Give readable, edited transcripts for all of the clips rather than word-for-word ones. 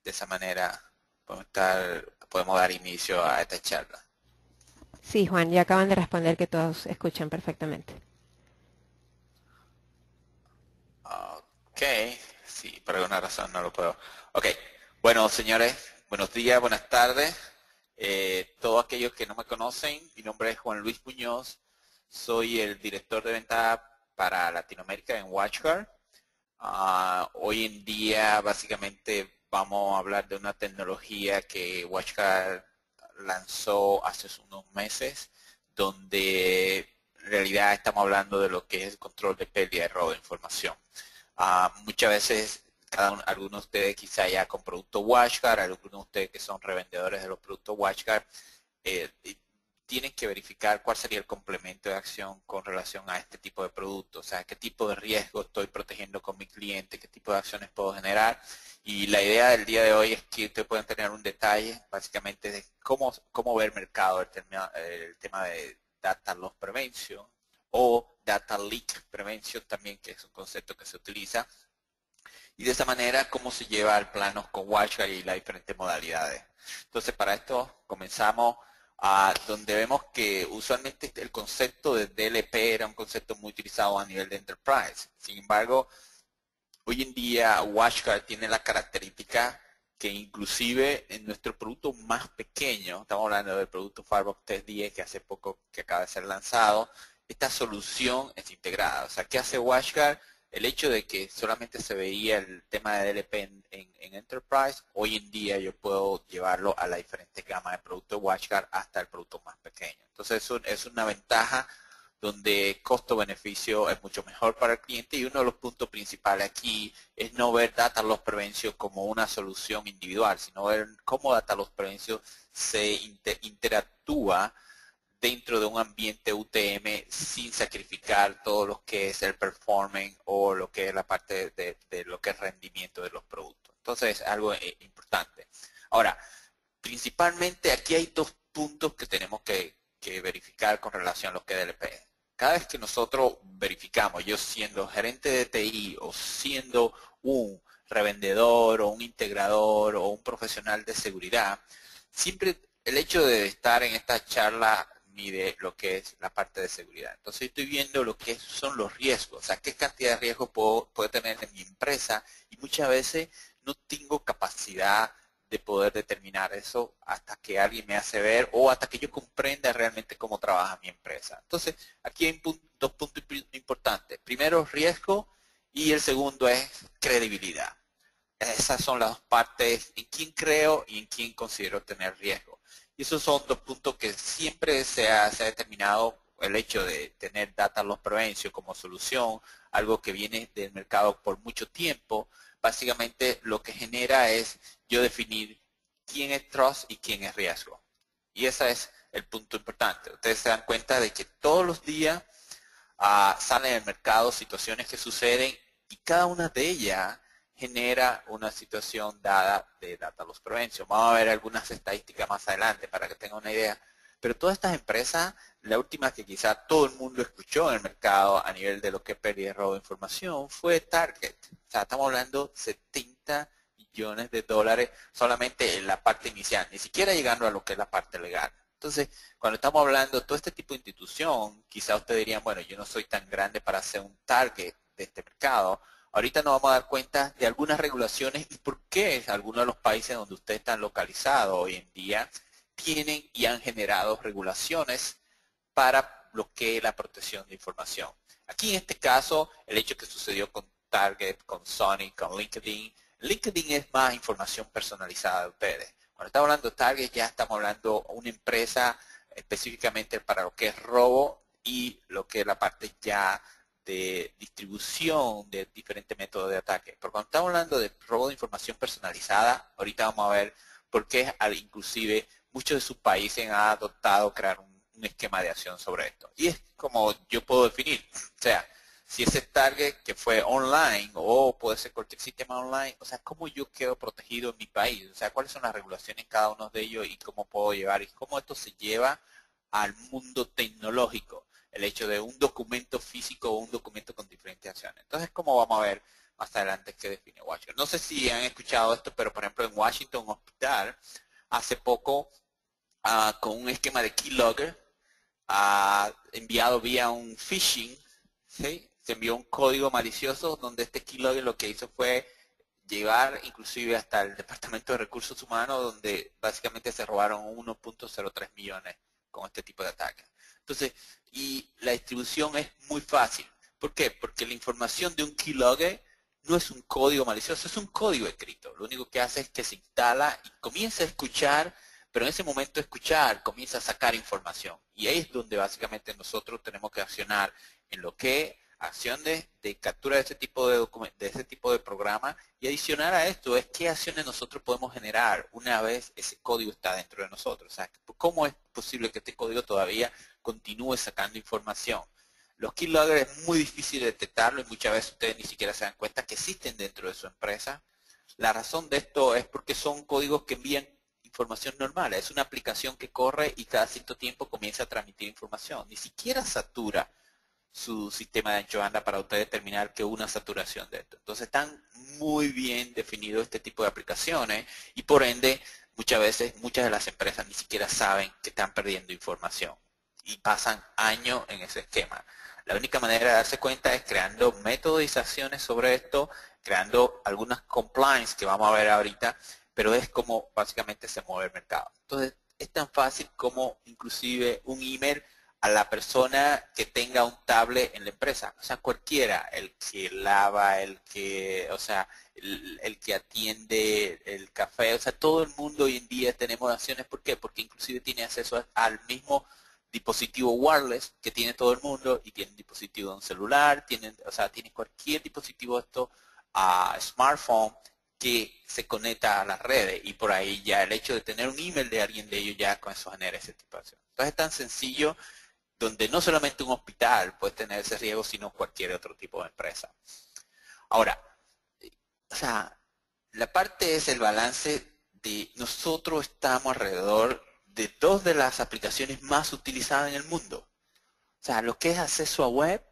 de esa manera podemos dar inicio a esta charla. Sí, Juan, ya acaban de responder que todos escuchan perfectamente. Ok, sí, por alguna razón no lo puedo. Ok, bueno, señores, buenos días, buenas tardes. Todos aquellos que no me conocen, mi nombre es Juan Luis Muñoz, soy el director de venta para Latinoamérica en WatchGuard. Hoy en día básicamente vamos a hablar de una tecnología que WatchGuard lanzó hace unos meses, donde en realidad estamos hablando de lo que es el control de pérdida y robo de información. Muchas veces algunos de ustedes quizá ya con productos WatchGuard, algunos de ustedes que son revendedores de los productos WatchGuard, tienen que verificar cuál sería el complemento de acción con relación a este tipo de productos, o sea, qué tipo de riesgo estoy protegiendo con mi cliente, qué tipo de acciones puedo generar. Y la idea del día de hoy es que ustedes puedan tener un detalle básicamente de cómo ver el mercado, el tema de data loss prevention o data leak prevention también, que es un concepto que se utiliza. Y de esa manera, cómo se lleva al plano con WatchGuard y las diferentes modalidades. Entonces, para esto comenzamos donde vemos que usualmente el concepto de DLP era un concepto muy utilizado a nivel de enterprise. Sin embargo, hoy en día WatchGuard tiene la característica que inclusive en nuestro producto más pequeño, estamos hablando del producto Firebox 310 que hace poco que acaba de ser lanzado, esta solución es integrada. O sea, ¿qué hace WatchGuard? El hecho de que solamente se veía el tema de DLP en Enterprise, hoy en día yo puedo llevarlo a la diferente gama de productos de WatchGuard hasta el producto más pequeño. Entonces es una ventaja donde costo-beneficio es mucho mejor para el cliente, y uno de los puntos principales aquí es no ver Data Loss Prevention como una solución individual, sino ver cómo Data Loss Prevention se interactúa dentro de un ambiente UTM sin sacrificar todo lo que es el performance o lo que es la parte de lo que es rendimiento de los productos. Entonces, algo importante. Ahora, principalmente aquí hay dos puntos que tenemos que verificar con relación a lo que es DLP. Cada vez que nosotros verificamos, yo siendo gerente de TI o siendo un revendedor o un integrador o un profesional de seguridad, siempre el hecho de estar en esta charla mide lo que es la parte de seguridad. Entonces estoy viendo lo que son los riesgos, o sea, qué cantidad de riesgos puedo tener en mi empresa, y muchas veces no tengo capacidad de poder determinar eso hasta que alguien me hace ver o hasta que yo comprenda realmente cómo trabaja mi empresa. Entonces, aquí hay dos puntos importantes. Primero, riesgo, y el segundo es credibilidad. Esas son las dos partes en quién creo y en quién considero tener riesgo. Y esos son dos puntos que siempre se ha determinado el hecho de tener Data Loss Prevention como solución, algo que viene del mercado por mucho tiempo. Básicamente lo que genera es yo definir quién es trust y quién es riesgo. Y ese es el punto importante. Ustedes se dan cuenta de que todos los días salen el mercado situaciones que suceden, y cada una de ellas genera una situación dada de Data Loss Prevention. Vamos a ver algunas estadísticas más adelante para que tengan una idea. Pero todas estas empresas, la última que quizá todo el mundo escuchó en el mercado a nivel de lo que es pérdida y robo de información fue Target. O sea, estamos hablando 70 millones de dólares solamente en la parte inicial, ni siquiera llegando a lo que es la parte legal. Entonces, cuando estamos hablando de todo este tipo de institución, quizá ustedes dirían, bueno, yo no soy tan grande para ser un target de este mercado. Ahorita nos vamos a dar cuenta de algunas regulaciones y por qué algunos de los países donde ustedes están localizados hoy en día tienen y han generado regulaciones para lo que es la protección de información. Aquí en este caso, el hecho que sucedió con Target, con Sony, con LinkedIn, LinkedIn es más información personalizada de ustedes. Cuando estamos hablando de Target, ya estamos hablando de una empresa específicamente para lo que es robo y lo que es la parte ya de distribución de diferentes métodos de ataque. Pero cuando estamos hablando de robo de información personalizada, ahorita vamos a ver por qué inclusive muchos de sus países han adoptado crear un esquema de acción sobre esto. Y es como yo puedo definir, o sea, si ese target que fue online o puede ser cualquier sistema online, o sea, cómo yo quedo protegido en mi país, o sea, cuáles son las regulaciones en cada uno de ellos y cómo puedo llevar y cómo esto se lleva al mundo tecnológico, el hecho de un documento físico o un documento con diferentes acciones. Entonces, ¿cómo vamos a ver más adelante qué define Washington. No sé si han escuchado esto, pero por ejemplo en Washington, un hospital, hace poco, con un esquema de keylogger, enviado vía un phishing, ¿sí? Se envió un código malicioso donde este keylogger lo que hizo fue llegar inclusive hasta el Departamento de Recursos Humanos, donde básicamente se robaron 1.03 millones con este tipo de ataques. Entonces, y la distribución es muy fácil. ¿Por qué? Porque la información de un keylogger no es un código malicioso, es un código escrito. Lo único que hace es que se instala y comienza a escuchar, pero en ese momento de escuchar comienza a sacar información. Y ahí es donde básicamente nosotros tenemos que accionar en lo que acción de captura de ese tipo de programa, y adicional a esto es qué acciones nosotros podemos generar una vez ese código está dentro de nosotros. O sea, cómo es posible que este código todavía continúe sacando información. Los keyloggers es muy difícil de detectarlo y muchas veces ustedes ni siquiera se dan cuenta que existen dentro de su empresa. La razón de esto es porque son códigos que envían información normal. Es una aplicación que corre y cada cierto tiempo comienza a transmitir información. Ni siquiera satura su sistema de ancho de banda para usted determinar que una saturación de esto. Entonces están muy bien definidos este tipo de aplicaciones y por ende muchas veces muchas de las empresas ni siquiera saben que están perdiendo información y pasan años en ese esquema. La única manera de darse cuenta es creando metodizaciones sobre esto, creando algunas compliance que vamos a ver ahorita, pero es como básicamente se mueve el mercado. Entonces es tan fácil como inclusive un email a la persona que tenga un tablet en la empresa, o sea, cualquiera, el que lava, el que, o sea, el que atiende el café, o sea, todo el mundo hoy en día tenemos acciones, ¿por qué? Porque inclusive tiene acceso al mismo dispositivo wireless que tiene todo el mundo y tiene un dispositivo de un celular, o sea, tiene cualquier dispositivo esto smartphone que se conecta a las redes y por ahí ya el hecho de tener un email de alguien de ellos ya con eso genera ese tipo de acción. Entonces es tan sencillo donde no solamente un hospital puede tener ese riesgo, sino cualquier otro tipo de empresa. Ahora, o sea, la parte es el balance de nosotros estamos alrededor de dos de las aplicaciones más utilizadas en el mundo. O sea, lo que es acceso a web,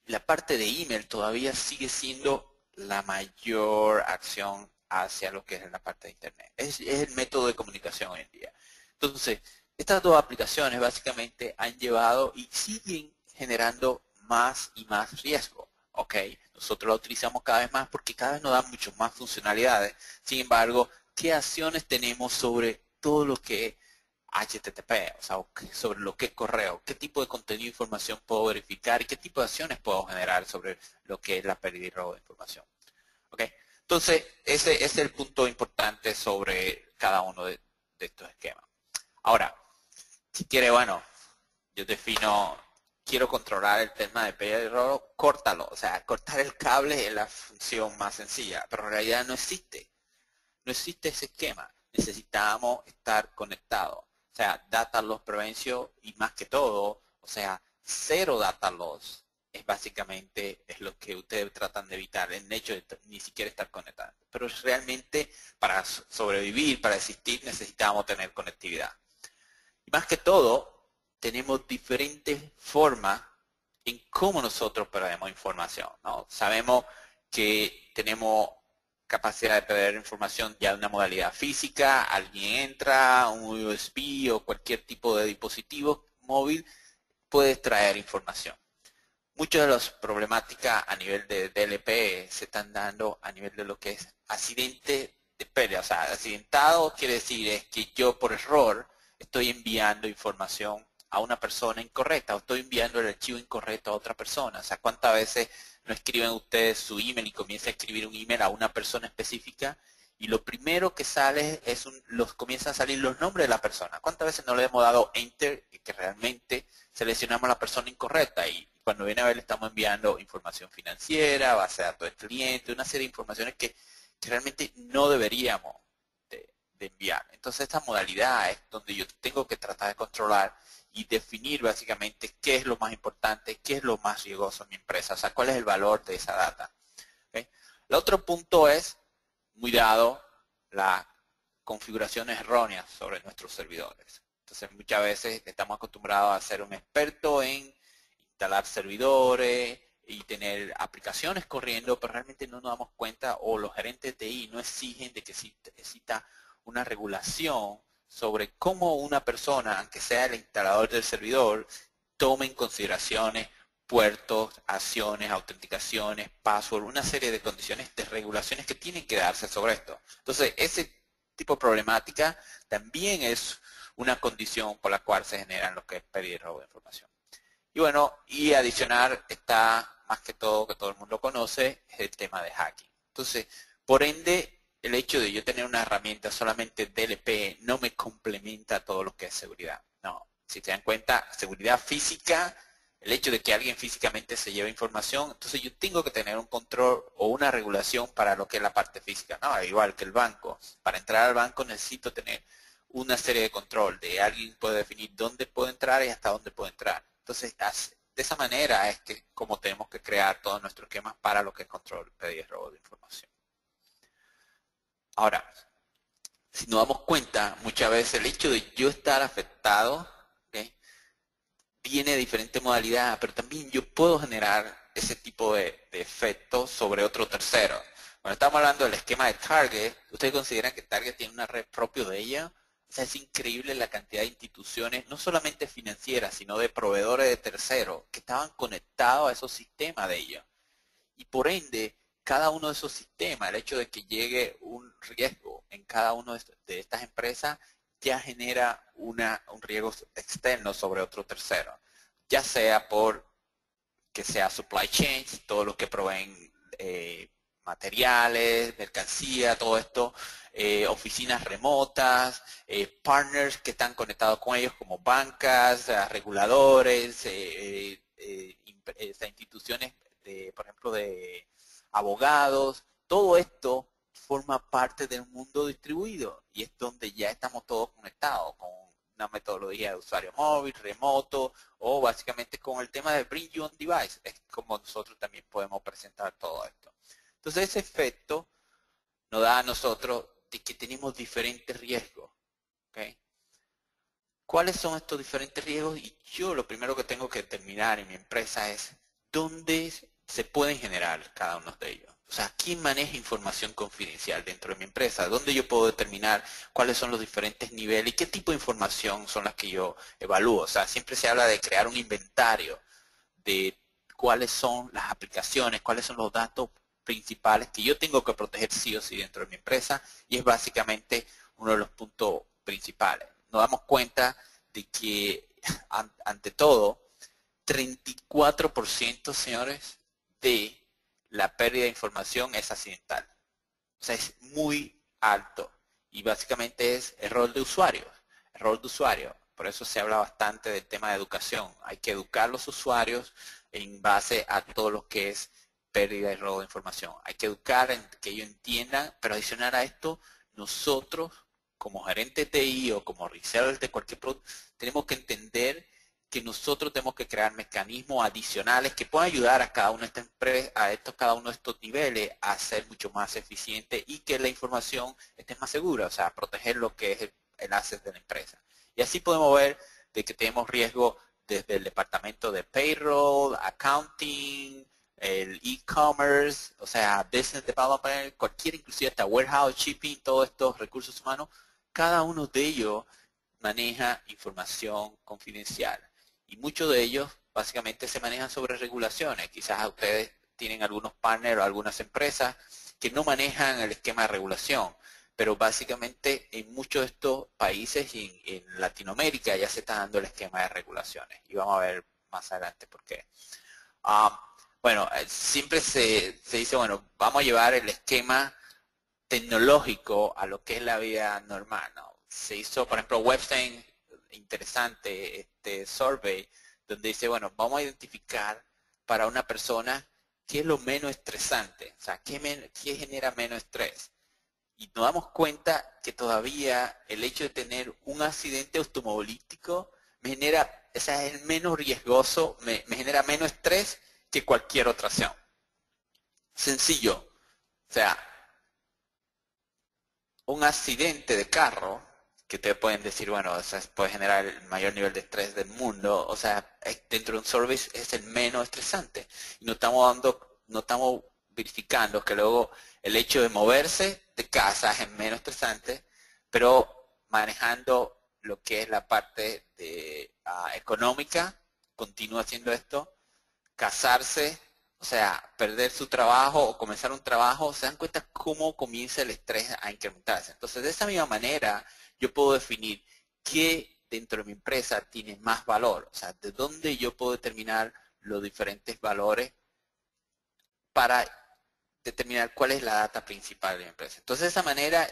la parte de email todavía sigue siendo la mayor acción hacia lo que es la parte de internet. Es el método de comunicación hoy en día. Entonces, estas dos aplicaciones básicamente han llevado y siguen generando más y más riesgo. ¿Ok? Nosotros la utilizamos cada vez más porque cada vez nos dan mucho más funcionalidades. Sin embargo, ¿qué acciones tenemos sobre todo lo que es HTTP, o sea, sobre lo que es correo, qué tipo de contenido e información puedo verificar y qué tipo de acciones puedo generar sobre lo que es la pérdida y robo de información? ¿Ok? Entonces, ese es el punto importante sobre cada uno de estos esquemas. Ahora, si quiere, bueno, yo defino, quiero controlar el tema de pérdida y robo, córtalo. O sea, cortar el cable es la función más sencilla, pero en realidad no existe. No existe ese esquema. Necesitamos estar conectados. O sea, data loss prevention y más que todo, o sea, cero data loss es básicamente es lo que ustedes tratan de evitar, el hecho de ni siquiera estar conectados. Pero realmente para sobrevivir, para existir, necesitamos tener conectividad. Y más que todo, tenemos diferentes formas en cómo nosotros perdemos información, ¿no? Sabemos que tenemos capacidad de perder información ya de una modalidad física, alguien entra, un USB o cualquier tipo de dispositivo móvil puede extraer información. Muchas de las problemáticas a nivel de DLP se están dando a nivel de lo que es accidente de pérdida. O sea, accidentado quiere decir es que yo por error estoy enviando información a una persona incorrecta o estoy enviando el archivo incorrecto a otra persona. O sea, ¿cuántas veces no escriben ustedes su email y comienzan a escribir un email a una persona específica y lo primero que sale es comienzan a salir los nombres de la persona? ¿Cuántas veces no le hemos dado enter y que realmente seleccionamos a la persona incorrecta y cuando viene a ver le estamos enviando información financiera, base de datos del cliente, una serie de informaciones que realmente no deberíamos de enviar? Entonces esta modalidad es donde yo tengo que tratar de controlar y definir básicamente qué es lo más importante, qué es lo más riesgoso en mi empresa, o sea, cuál es el valor de esa data. ¿Okay? El otro punto es, muy dado, la configuración errónea sobre nuestros servidores. Entonces muchas veces estamos acostumbrados a ser un experto en instalar servidores, y tener aplicaciones corriendo, pero realmente no nos damos cuenta, o los gerentes de TI no exigen de que exista una regulación sobre cómo una persona, aunque sea el instalador del servidor, tome en consideraciones puertos, acciones, autenticaciones, password, una serie de condiciones de regulaciones que tienen que darse sobre esto. Entonces, ese tipo de problemática también es una condición por la cual se generan lo que es pedir robo de información. Y bueno, y adicional está más que todo el mundo conoce, es el tema de hacking. Entonces, por ende, el hecho de yo tener una herramienta solamente DLP no me complementa todo lo que es seguridad. No, si se dan cuenta, seguridad física, el hecho de que alguien físicamente se lleve información, entonces yo tengo que tener un control o una regulación para lo que es la parte física. No, igual que el banco. Para entrar al banco necesito tener una serie de control, de alguien puede definir dónde puedo entrar y hasta dónde puedo entrar. Entonces, de esa manera es que como tenemos que crear todo nuestro esquema para lo que es control, pedir y robo de información. Ahora, si nos damos cuenta, muchas veces el hecho de yo estar afectado, ¿okay?, viene de diferentes modalidades, pero también yo puedo generar ese tipo de efectos sobre otro tercero. Cuando estamos hablando del esquema de Target, ¿ustedes consideran que Target tiene una red propia de ella? O sea, es increíble la cantidad de instituciones, no solamente financieras, sino de proveedores de terceros, que estaban conectados a esos sistemas de ellos. Y por ende, cada uno de esos sistemas, el hecho de que llegue un riesgo en cada una de estas empresas, ya genera un riesgo externo sobre otro tercero. Ya sea por que sea supply chains, todo lo que proveen materiales, mercancía, todo esto, oficinas remotas, partners que están conectados con ellos como bancas, reguladores, instituciones, por ejemplo, de abogados, todo esto forma parte del mundo distribuido y es donde ya estamos todos conectados con una metodología de usuario móvil, remoto, o básicamente con el tema de Bring Your Own Device, es como nosotros también podemos presentar todo esto. Entonces ese efecto nos da a nosotros de que tenemos diferentes riesgos. ¿Okay? ¿Cuáles son estos diferentes riesgos? Y yo lo primero que tengo que determinar en mi empresa es dónde se pueden generar cada uno de ellos. O sea, ¿quién maneja información confidencial dentro de mi empresa? ¿Dónde yo puedo determinar cuáles son los diferentes niveles y qué tipo de información son las que yo evalúo? O sea, siempre se habla de crear un inventario de cuáles son las aplicaciones, cuáles son los datos principales que yo tengo que proteger sí o sí dentro de mi empresa, y es básicamente uno de los puntos principales. Nos damos cuenta de que, ante todo, 34%, señores, de la pérdida de información es accidental. O sea, es muy alto. Y básicamente es error de usuarios. Error de usuario. Por eso se habla bastante del tema de educación. Hay que educar a los usuarios en base a todo lo que es pérdida y robo de información. Hay que educar en que ellos entiendan, pero adicional a esto, nosotros, como gerente de TI o como resellers de cualquier producto, tenemos que entender que nosotros tenemos que crear mecanismos adicionales que puedan ayudar a cada uno de estas empresas, cada uno de estos niveles a ser mucho más eficiente y que la información esté más segura, o sea, proteger lo que es el asset de la empresa. Y así podemos ver de que tenemos riesgo desde el departamento de payroll, accounting, el e-commerce, o sea, business development, cualquier, inclusive hasta warehouse, shipping, todos estos recursos humanos, cada uno de ellos maneja información confidencial. Y muchos de ellos básicamente se manejan sobre regulaciones. Quizás ustedes tienen algunos partners o algunas empresas que no manejan el esquema de regulación, pero básicamente en muchos de estos países y en Latinoamérica ya se está dando el esquema de regulaciones. Y vamos a ver más adelante por qué. Bueno, siempre se dice, bueno, vamos a llevar el esquema tecnológico a lo que es la vida normal, ¿no? Se hizo, por ejemplo, Webstein, interesante, survey, donde dice, bueno, vamos a identificar para una persona qué es lo menos estresante, o sea, qué genera menos estrés. Y nos damos cuenta que todavía el hecho de tener un accidente automovilístico me genera, o sea, es el menos riesgoso, me genera menos estrés que cualquier otra acción. Sencillo, o sea, un accidente de carro que ustedes pueden decir, bueno, o sea, puede generar el mayor nivel de estrés del mundo, o sea, dentro de un service es el menos estresante. Y no estamos verificando que luego el hecho de moverse de casa es menos estresante, pero manejando lo que es la parte de, económica, continúa haciendo esto, casarse, o sea, perder su trabajo o comenzar un trabajo, se dan cuenta cómo comienza el estrés a incrementarse. Entonces, de esa misma manera, yo puedo definir qué dentro de mi empresa tiene más valor, o sea, de dónde yo puedo determinar los diferentes valores para determinar cuál es la data principal de mi empresa. Entonces, de esa manera,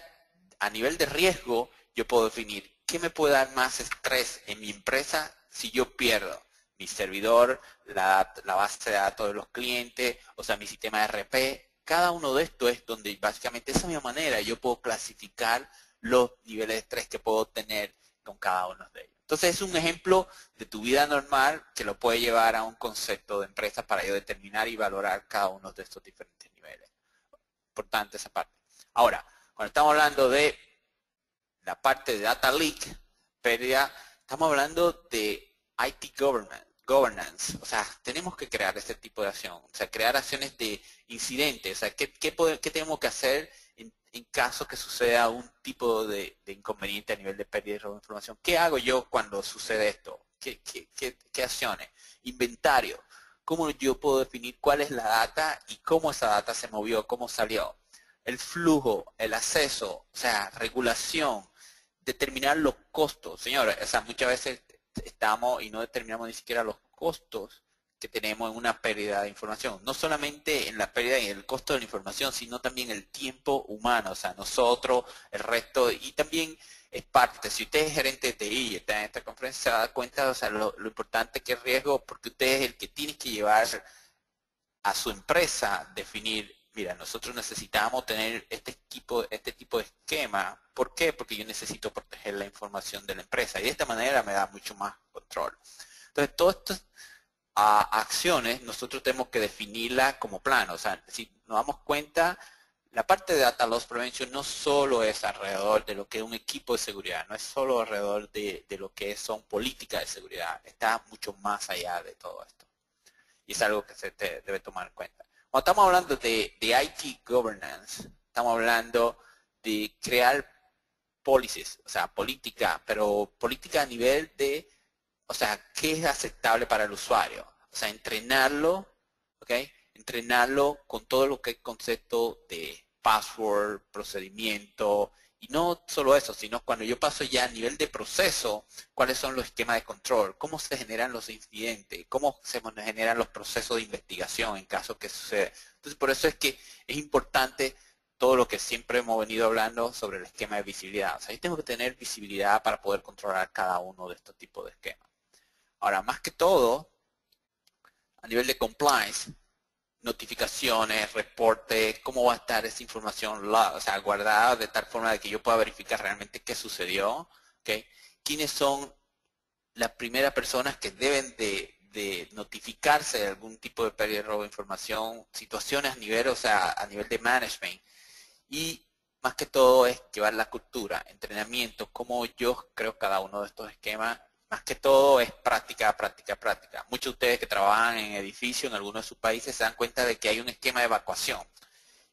a nivel de riesgo, yo puedo definir qué me puede dar más estrés en mi empresa si yo pierdo mi servidor, la base de datos de los clientes, o sea, mi sistema de RP. Cada uno de estos es donde básicamente de esa misma manera yo puedo clasificar los niveles de estrés que puedo tener con cada uno de ellos. Entonces es un ejemplo de tu vida normal que lo puede llevar a un concepto de empresa para yo determinar y valorar cada uno de estos diferentes niveles. Importante esa parte. Ahora, cuando estamos hablando de la parte de data leak, pérdida, estamos hablando de IT governance. O sea, tenemos que crear este tipo de acción. O sea, crear acciones de incidentes. O sea, ¿qué tenemos que hacer en caso que suceda un tipo de inconveniente a nivel de pérdida y robo de información? ¿Qué hago yo cuando sucede esto? ¿Qué acciones? Inventario. ¿Cómo yo puedo definir cuál es la data y cómo esa data se movió, cómo salió? El flujo, el acceso, o sea, regulación, determinar los costos. Señores, o sea, muchas veces estamos y no determinamos ni siquiera los costos que tenemos en una pérdida de información. No solamente en la pérdida y el costo de la información, sino también el tiempo humano, o sea, nosotros, el resto, y también es parte. Si usted es gerente de TI y está en esta conferencia, se da cuenta, o sea, lo importante que es riesgo, porque usted es el que tiene que llevar a su empresa definir, mira, nosotros necesitamos tener este tipo de esquema. ¿Por qué? Porque yo necesito proteger la información de la empresa y de esta manera me da mucho más control. Entonces, todas estas acciones nosotros tenemos que definirla como plan. O sea, si nos damos cuenta, la parte de Data Loss Prevention no solo es alrededor de lo que es un equipo de seguridad, no es solo alrededor de lo que son políticas de seguridad, está mucho más allá de todo esto. Y es algo que se debe tomar en cuenta. Cuando estamos hablando de IT governance, estamos hablando de crear policies, o sea, política, pero política a nivel de, o sea, qué es aceptable para el usuario. O sea, entrenarlo, ¿ok? Entrenarlo con todo lo que es concepto de password, procedimiento, y no solo eso, sino cuando yo paso ya a nivel de proceso, cuáles son los esquemas de control, cómo se generan los incidentes, cómo se generan los procesos de investigación en caso que suceda. Entonces, por eso es que es importante todo lo que siempre hemos venido hablando sobre el esquema de visibilidad. O sea, yo tengo que tener visibilidad para poder controlar cada uno de estos tipos de esquemas. Ahora, más que todo, a nivel de compliance, notificaciones, reportes, cómo va a estar esa información, o sea, guardada de tal forma de que yo pueda verificar realmente qué sucedió, ¿okay? ¿Quiénes son las primeras personas que deben de notificarse de algún tipo de pérdida de robo de información, situaciones a nivel, o sea, a nivel de management? Y más que todo es llevar la cultura, entrenamiento, cómo yo creo cada uno de estos esquemas. Más que todo es práctica, práctica, práctica. Muchos de ustedes que trabajan en edificios en algunos de sus países se dan cuenta de que hay un esquema de evacuación.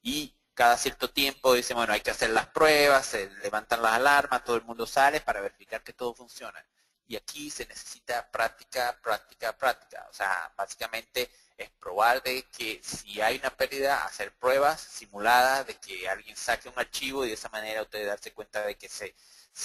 Y cada cierto tiempo dicen, bueno, hay que hacer las pruebas, se levantan las alarmas, todo el mundo sale para verificar que todo funciona. Y aquí se necesita práctica, práctica, práctica. O sea, básicamente es probar de que si hay una pérdida, hacer pruebas simuladas de que alguien saque un archivo y de esa manera ustedes darse cuenta de que se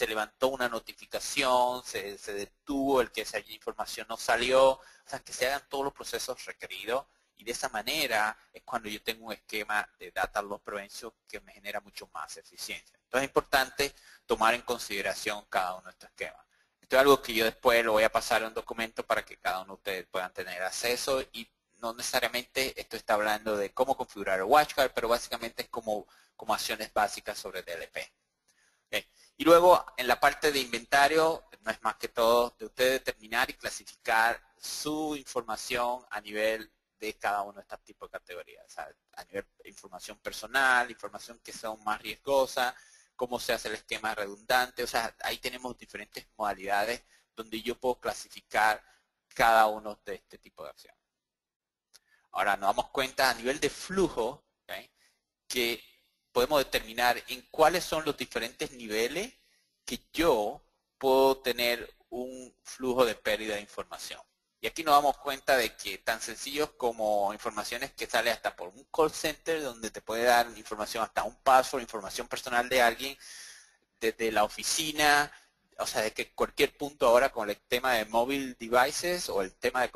levantó una notificación, se detuvo, el que esa información no salió, o sea, que se hagan todos los procesos requeridos y de esa manera es cuando yo tengo un esquema de Data Loss Prevention que me genera mucho más eficiencia. Entonces es importante tomar en consideración cada uno de estos esquemas. Esto es algo que yo después lo voy a pasar a un documento para que cada uno de ustedes puedan tener acceso y no necesariamente esto está hablando de cómo configurar el WatchGuard, pero básicamente es como acciones básicas sobre DLP. Okay. Y luego en la parte de inventario, no es más que todo de usted determinar y clasificar su información a nivel de cada uno de estos tipos de categorías. O sea, a nivel de información personal, información que son más riesgosas, cómo se hace el esquema redundante. O sea, ahí tenemos diferentes modalidades donde yo puedo clasificar cada uno de este tipo de acciones. Ahora nos damos cuenta a nivel de flujo, ¿okay?, que podemos determinar en cuáles son los diferentes niveles que yo puedo tener un flujo de pérdida de información. Y aquí nos damos cuenta de que tan sencillos como informaciones que sale hasta por un call center, donde te puede dar información hasta un password, información personal de alguien, desde la oficina, o sea, de que cualquier punto ahora con el tema de mobile devices o el tema de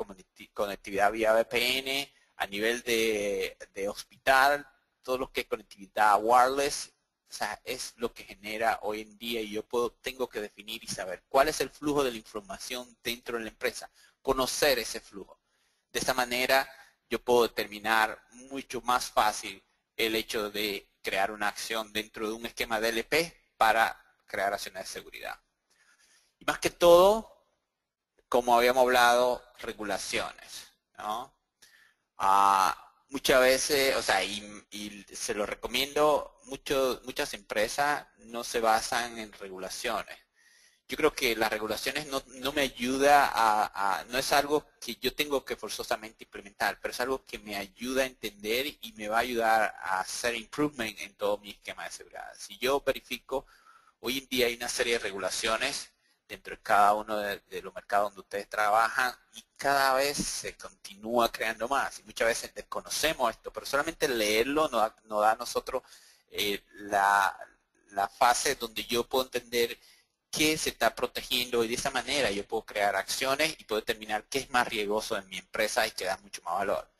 conectividad vía VPN, a nivel de hospital, todo lo que es conectividad wireless, o sea, es lo que genera hoy en día, y yo tengo que definir y saber cuál es el flujo de la información dentro de la empresa, conocer ese flujo. De esa manera yo puedo determinar mucho más fácil el hecho de crear una acción dentro de un esquema DLP para crear acciones de seguridad. Y más que todo, como habíamos hablado, regulaciones, ¿no? Muchas veces, o sea, y se lo recomiendo, muchas empresas no se basan en regulaciones. Yo creo que las regulaciones no me ayuda no es algo que yo tengo que forzosamente implementar, pero es algo que me ayuda a entender y me va a ayudar a hacer improvement en todo mi esquema de seguridad. Si yo verifico, hoy en día hay una serie de regulaciones dentro de cada uno de los mercados donde ustedes trabajan, y cada vez se continúa creando más. Y muchas veces desconocemos esto, pero solamente leerlo nos da a nosotros la fase donde yo puedo entender qué se está protegiendo, y de esa manera yo puedo crear acciones y puedo determinar qué es más riesgoso en mi empresa y que da mucho más valor.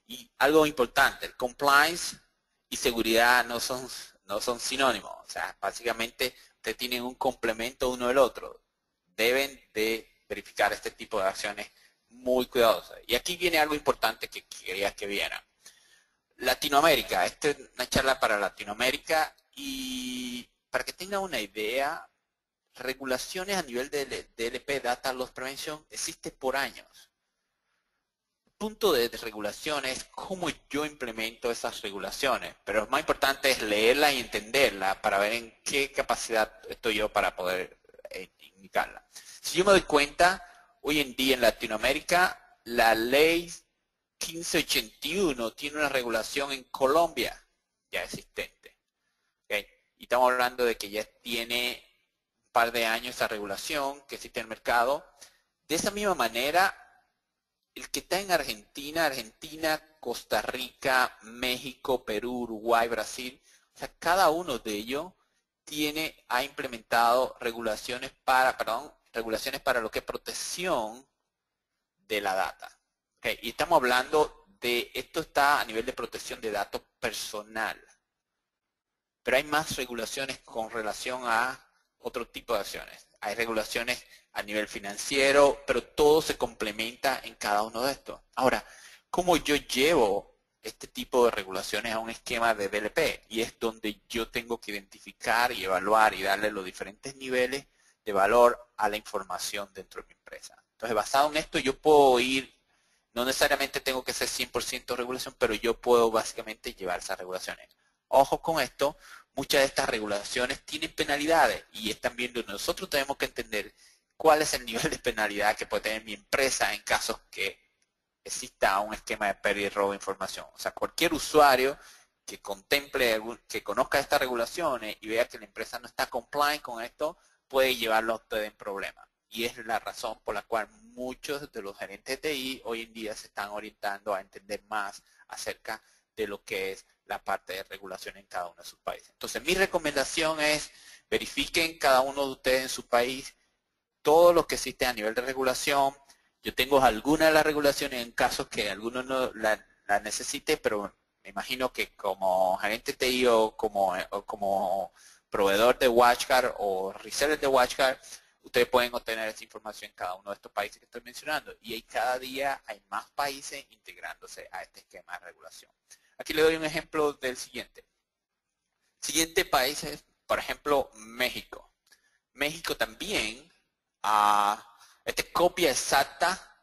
Y algo importante, el compliance y seguridad no son sinónimos. O sea, básicamente ustedes tienen un complemento uno del otro. Deben de verificar este tipo de acciones muy cuidadosas. Y aquí viene algo importante que quería que vieran. Latinoamérica, esta es una charla para Latinoamérica, y para que tengan una idea, regulaciones a nivel de DLP, Data Loss Prevention, existe por años. El punto de regulación es cómo yo implemento esas regulaciones, pero lo más importante es leerla y entenderla para ver en qué capacidad estoy yo para poder indicarla. Si yo me doy cuenta, hoy en día en Latinoamérica, la ley 1581 tiene una regulación en Colombia ya existente. ¿Okay? Y estamos hablando de que ya tiene un par de años esa regulación que existe en el mercado. De esa misma manera, el que está en Argentina, Costa Rica, México, Perú, Uruguay, Brasil, o sea, cada uno de ellos ha implementado regulaciones para lo que es protección de la data. Okay, y estamos hablando de, esto está a nivel de protección de datos personal. Pero hay más regulaciones con relación a otro tipo de acciones. Hay regulaciones a nivel financiero, pero todo se complementa en cada uno de estos. Ahora, ¿cómo yo llevo este tipo de regulaciones a un esquema de DLP? Y es donde yo tengo que identificar y evaluar y darle los diferentes niveles de valor a la información dentro de mi empresa. Entonces, basado en esto, yo puedo ir, no necesariamente tengo que ser 100% regulación, pero yo puedo básicamente llevar esas regulaciones. Ojo con esto, muchas de estas regulaciones tienen penalidades, y es también donde nosotros tenemos que entender cuál es el nivel de penalidad que puede tener mi empresa en casos que exista un esquema de pérdida y robo de información. O sea, cualquier usuario que que conozca estas regulaciones y vea que la empresa no está compliant con esto, puede llevarlo a usted en problemas. Y es la razón por la cual muchos de los gerentes de TI hoy en día se están orientando a entender más acerca de lo que es la parte de regulación en cada uno de sus países. Entonces, mi recomendación es verifiquen cada uno de ustedes en su país todo lo que existe a nivel de regulación. Yo tengo algunas de las regulaciones en casos que alguno no la necesite, pero me imagino que como gerente TI o como proveedor de WatchGuard o reseller de WatchGuard, ustedes pueden obtener esa información en cada uno de estos países que estoy mencionando. Y cada día hay más países integrándose a este esquema de regulación. Aquí le doy un ejemplo del siguiente. Siguiente país es, por ejemplo, México. México también esta es copia exacta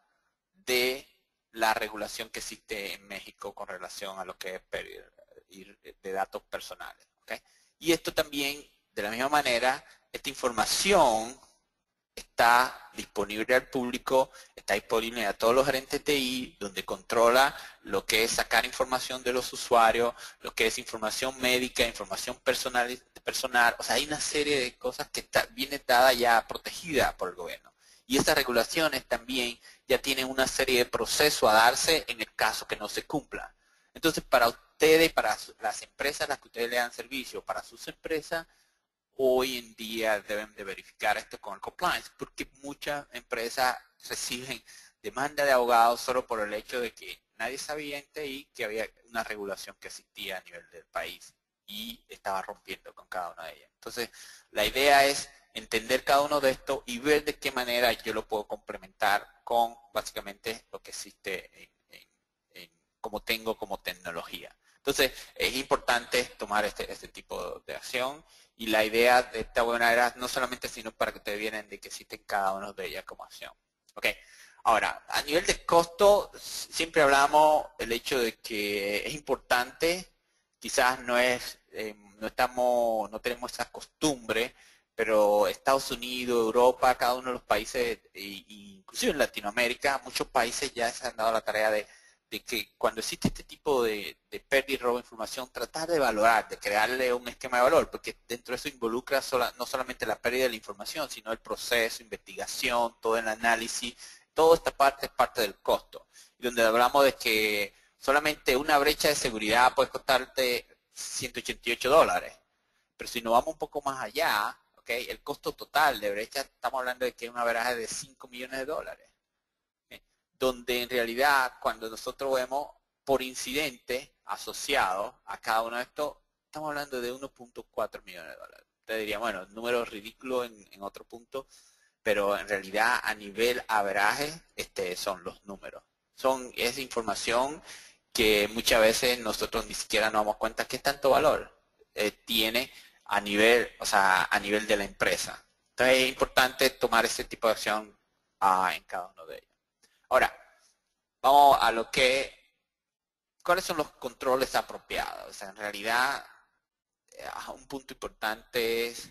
de la regulación que existe en México con relación a lo que es pérdida de datos personales. ¿Okay? Y esto también, de la misma manera, esta información está disponible al público, está disponible a todos los gerentes de TI, donde controla lo que es sacar información de los usuarios, lo que es información médica, información personal, o sea, hay una serie de cosas que viene dada ya protegida por el gobierno. Y estas regulaciones también ya tienen una serie de procesos a darse en el caso que no se cumpla. Entonces, para ustedes, para las empresas a las que ustedes le dan servicio, para sus empresas, hoy en día deben de verificar esto con el compliance, porque muchas empresas reciben demanda de abogados solo por el hecho de que nadie sabía en TI que había una regulación que existía a nivel del país y estaba rompiendo con cada una de ellas. Entonces, la idea es entender cada uno de estos y ver de qué manera yo lo puedo complementar con básicamente lo que existe como tengo como tecnología. Entonces, es importante tomar este tipo de acción y la idea de esta webinar era no solamente sino para que ustedes vienen de que existen cada uno de ellas como acción. Ok, ahora, a nivel de costo, siempre hablamos el hecho de que es importante, quizás no tenemos esa costumbre, pero Estados Unidos, Europa, cada uno de los países, inclusive en Latinoamérica, muchos países ya se han dado la tarea de que cuando existe este tipo de pérdida y robo de información, tratar de valorar, de crearle un esquema de valor, porque dentro de eso involucra no solamente la pérdida de la información, sino el proceso, investigación, todo el análisis, toda esta parte es parte del costo. Y donde hablamos de que solamente una brecha de seguridad puede costarte $188, pero si nos vamos un poco más allá, ¿okay? El costo total de brecha, estamos hablando de que es una veraje de $5 millones. Donde en realidad cuando nosotros vemos por incidente asociado a cada uno de estos, estamos hablando de 1.4 millones de dólares. Usted diría, bueno, número ridículo en otro punto, pero en realidad a nivel average son los números. Es información que muchas veces nosotros ni siquiera nos damos cuenta que tanto valor tiene a nivel de la empresa. Entonces es importante tomar ese tipo de acción en cada uno de ellos. Ahora, vamos a ¿cuáles son los controles apropiados? O sea, en realidad, un punto importante es,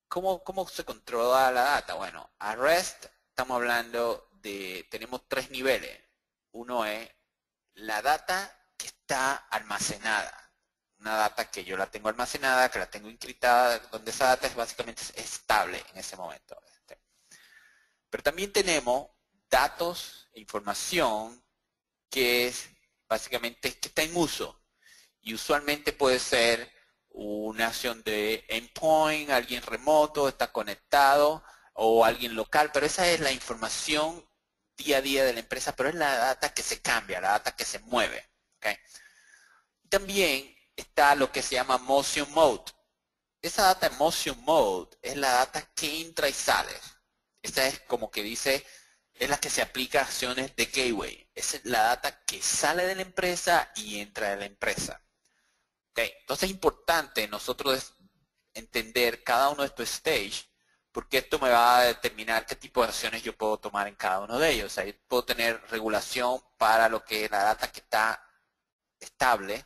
¿cómo se controla la data? Bueno, a REST estamos hablando tenemos 3 niveles. Uno es la data que está almacenada. Una data que yo la tengo almacenada, que la tengo encriptada, donde esa data es básicamente estable en ese momento. Pero también tenemos datos e información que es básicamente que está en uso y usualmente puede ser una acción de endpoint, alguien remoto, está conectado o alguien local, pero esa es la información día a día de la empresa, pero es la data que se cambia, la data que se mueve. ¿Okay? También está lo que se llama motion mode. Esa data en motion mode es la data que entra y sale. Esta es como que dice, es la que se aplica a acciones de gateway. Es la data que sale de la empresa y entra de la empresa. Okay. Entonces es importante nosotros entender cada uno de estos stages, porque esto me va a determinar qué tipo de acciones yo puedo tomar en cada uno de ellos. O sea, yo puedo tener regulación para lo que es la data que está estable,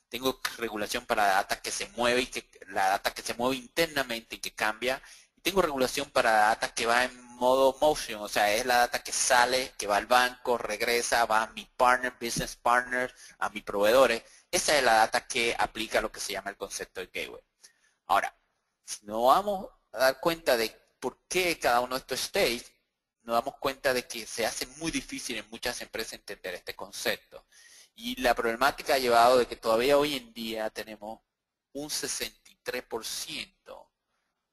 tengo regulación para la data que se mueve y la data que se mueve internamente y que cambia, y tengo regulación para la data que va en modo motion, o sea, es la data que sale, que va al banco, regresa, va a mi partner, business partner, a mis proveedores. Esa es la data que aplica lo que se llama el concepto de gateway. Ahora, si nos vamos a dar cuenta de por qué cada uno de estos stages, nos damos cuenta de que se hace muy difícil en muchas empresas entender este concepto. Y la problemática ha llevado de que todavía hoy en día tenemos un 63%,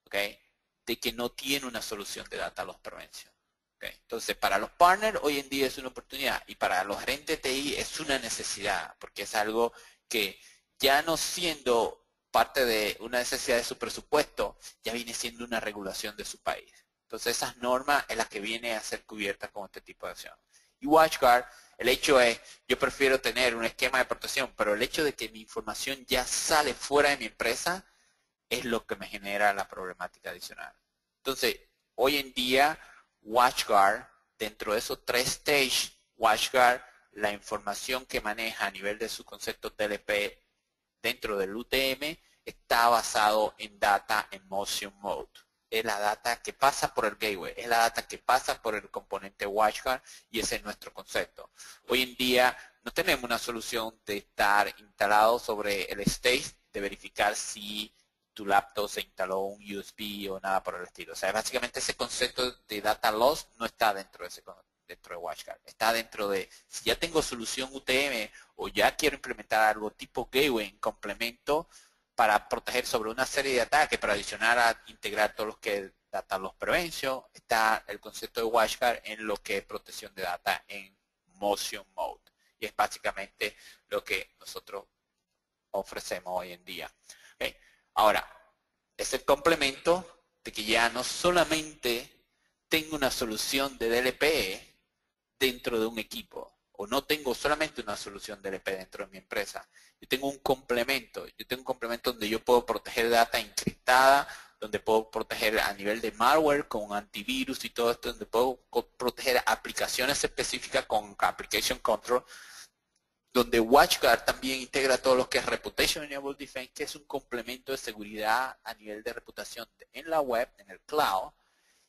¿okay? De que no tiene una solución de data loss prevention. ¿Okay? Entonces, para los partners hoy en día es una oportunidad y para los gerentes de TI es una necesidad, porque es algo que ya no siendo parte de una necesidad de su presupuesto, ya viene siendo una regulación de su país. Entonces, esas normas es la que viene a ser cubierta con este tipo de acción. Y WatchGuard, el hecho es, yo prefiero tener un esquema de protección, pero el hecho de que mi información ya sale fuera de mi empresa es lo que me genera la problemática adicional. Entonces, hoy en día, WatchGuard, dentro de esos 3 stages, WatchGuard, la información que maneja a nivel de su concepto TLP dentro del UTM está basado en data en motion mode. Es la data que pasa por el gateway, es la data que pasa por el componente WatchGuard y ese es nuestro concepto. Hoy en día no tenemos una solución de estar instalado sobre el stage, de verificar si tu laptop se instaló un USB o nada por el estilo. O sea, básicamente ese concepto de data loss no está dentro de WatchGuard. Está dentro de, si ya tengo solución UTM o ya quiero implementar algo tipo gateway en complemento, para proteger sobre una serie de ataques, para adicionar a integrar todos los que data loss prevention, está el concepto de WatchGuard en lo que es protección de data en motion mode. Y es básicamente lo que nosotros ofrecemos hoy en día. Okay. Ahora, es el complemento de que ya no solamente tengo una solución de DLP dentro de un equipo, o no tengo solamente una solución DLP dentro de mi empresa. Yo tengo un complemento. Yo tengo un complemento donde yo puedo proteger data encriptada, donde puedo proteger a nivel de malware con antivirus y todo esto, donde puedo proteger aplicaciones específicas con Application Control, donde WatchGuard también integra todo lo que es Reputation Enabled Defense, que es un complemento de seguridad a nivel de reputación en la web, en el cloud,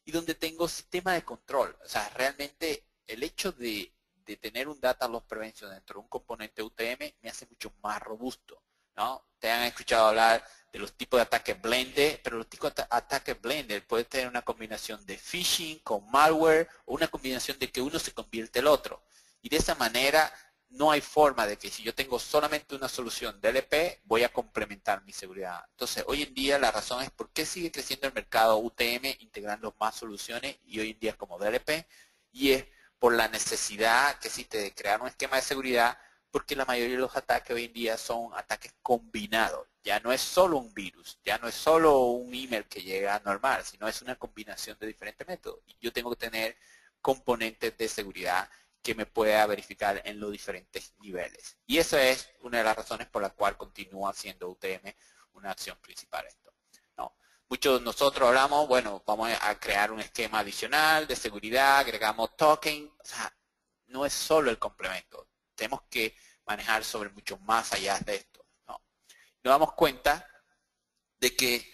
y donde tengo sistema de control. O sea, realmente el hecho de tener un Data Loss Prevention dentro de un componente UTM me hace mucho más robusto, ¿no? Te han escuchado hablar de los tipos de ataques blended, pero los tipos de ataques blended puede tener una combinación de phishing con malware o una combinación de que uno se convierte el otro. Y de esa manera no hay forma de que si yo tengo solamente una solución DLP, voy a complementar mi seguridad. Entonces, hoy en día la razón es por qué sigue creciendo el mercado UTM integrando más soluciones y hoy en día como DLP, y es por la necesidad que existe de crear un esquema de seguridad, porque la mayoría de los ataques hoy en día son ataques combinados. Ya no es solo un virus, ya no es solo un email que llega normal, sino es una combinación de diferentes métodos. Y yo tengo que tener componentes de seguridad que me pueda verificar en los diferentes niveles. Y esa es una de las razones por la cual continúa siendo UTM una acción principal esto. ¿No? Muchos de nosotros hablamos, bueno, vamos a crear un esquema adicional de seguridad, agregamos token, o sea, no es solo el complemento, tenemos que manejar sobre mucho más allá de esto. ¿No? Nos damos cuenta de que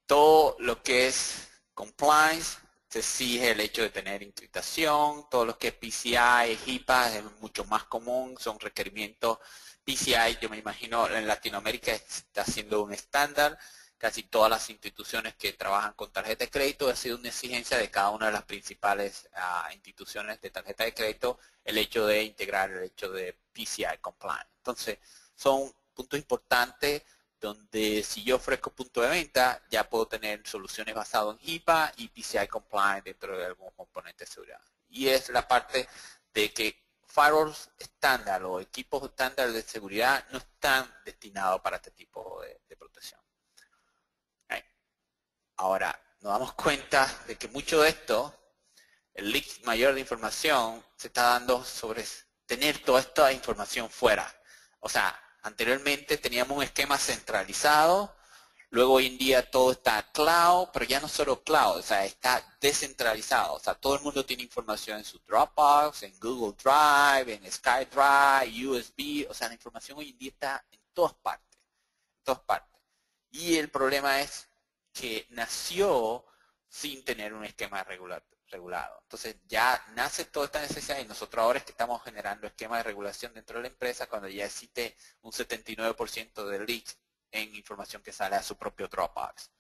todo lo que es compliance se exige el hecho de tener encriptación, todo lo que es PCI, HIPAA es mucho más común, son requerimientos PCI, yo me imagino en Latinoamérica está siendo un estándar, casi todas las instituciones que trabajan con tarjeta de crédito ha sido una exigencia de cada una de las principales instituciones de tarjeta de crédito el hecho de integrar el hecho de PCI compliance. Entonces, son puntos importantes donde si yo ofrezco punto de venta, ya puedo tener soluciones basadas en HIPAA y PCI compliant dentro de algún componente de seguridad. Y es la parte de que firewalls estándar o equipos estándar de seguridad no están destinados para este tipo de protección. Ahora, nos damos cuenta de que mucho de esto, el leak mayor de información, se está dando sobre tener toda esta información fuera. O sea, anteriormente teníamos un esquema centralizado, luego hoy en día todo está cloud, pero ya no solo cloud, o sea, está descentralizado. O sea, todo el mundo tiene información en su Dropbox, en Google Drive, en SkyDrive, USB. O sea, la información hoy en día está en todas partes, en todas partes. Y el problema es que nació sin tener un esquema regulado. Entonces ya nace toda esta necesidad y nosotros ahora es que estamos generando esquemas de regulación dentro de la empresa cuando ya existe un 79% de leaks en información que sale a su propio Dropbox. O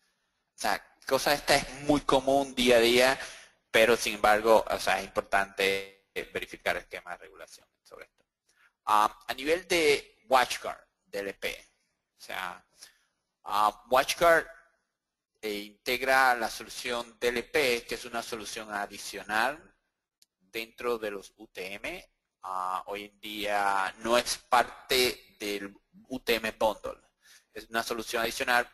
sea, cosa esta es muy común día a día, pero sin embargo, o sea, es importante verificar el esquema de regulación sobre esto. A nivel de WatchGuard, DLP, o sea, WatchGuard integra la solución DLP, que es una solución adicional dentro de los UTM. Hoy en día no es parte del UTM Bundle. Es una solución adicional.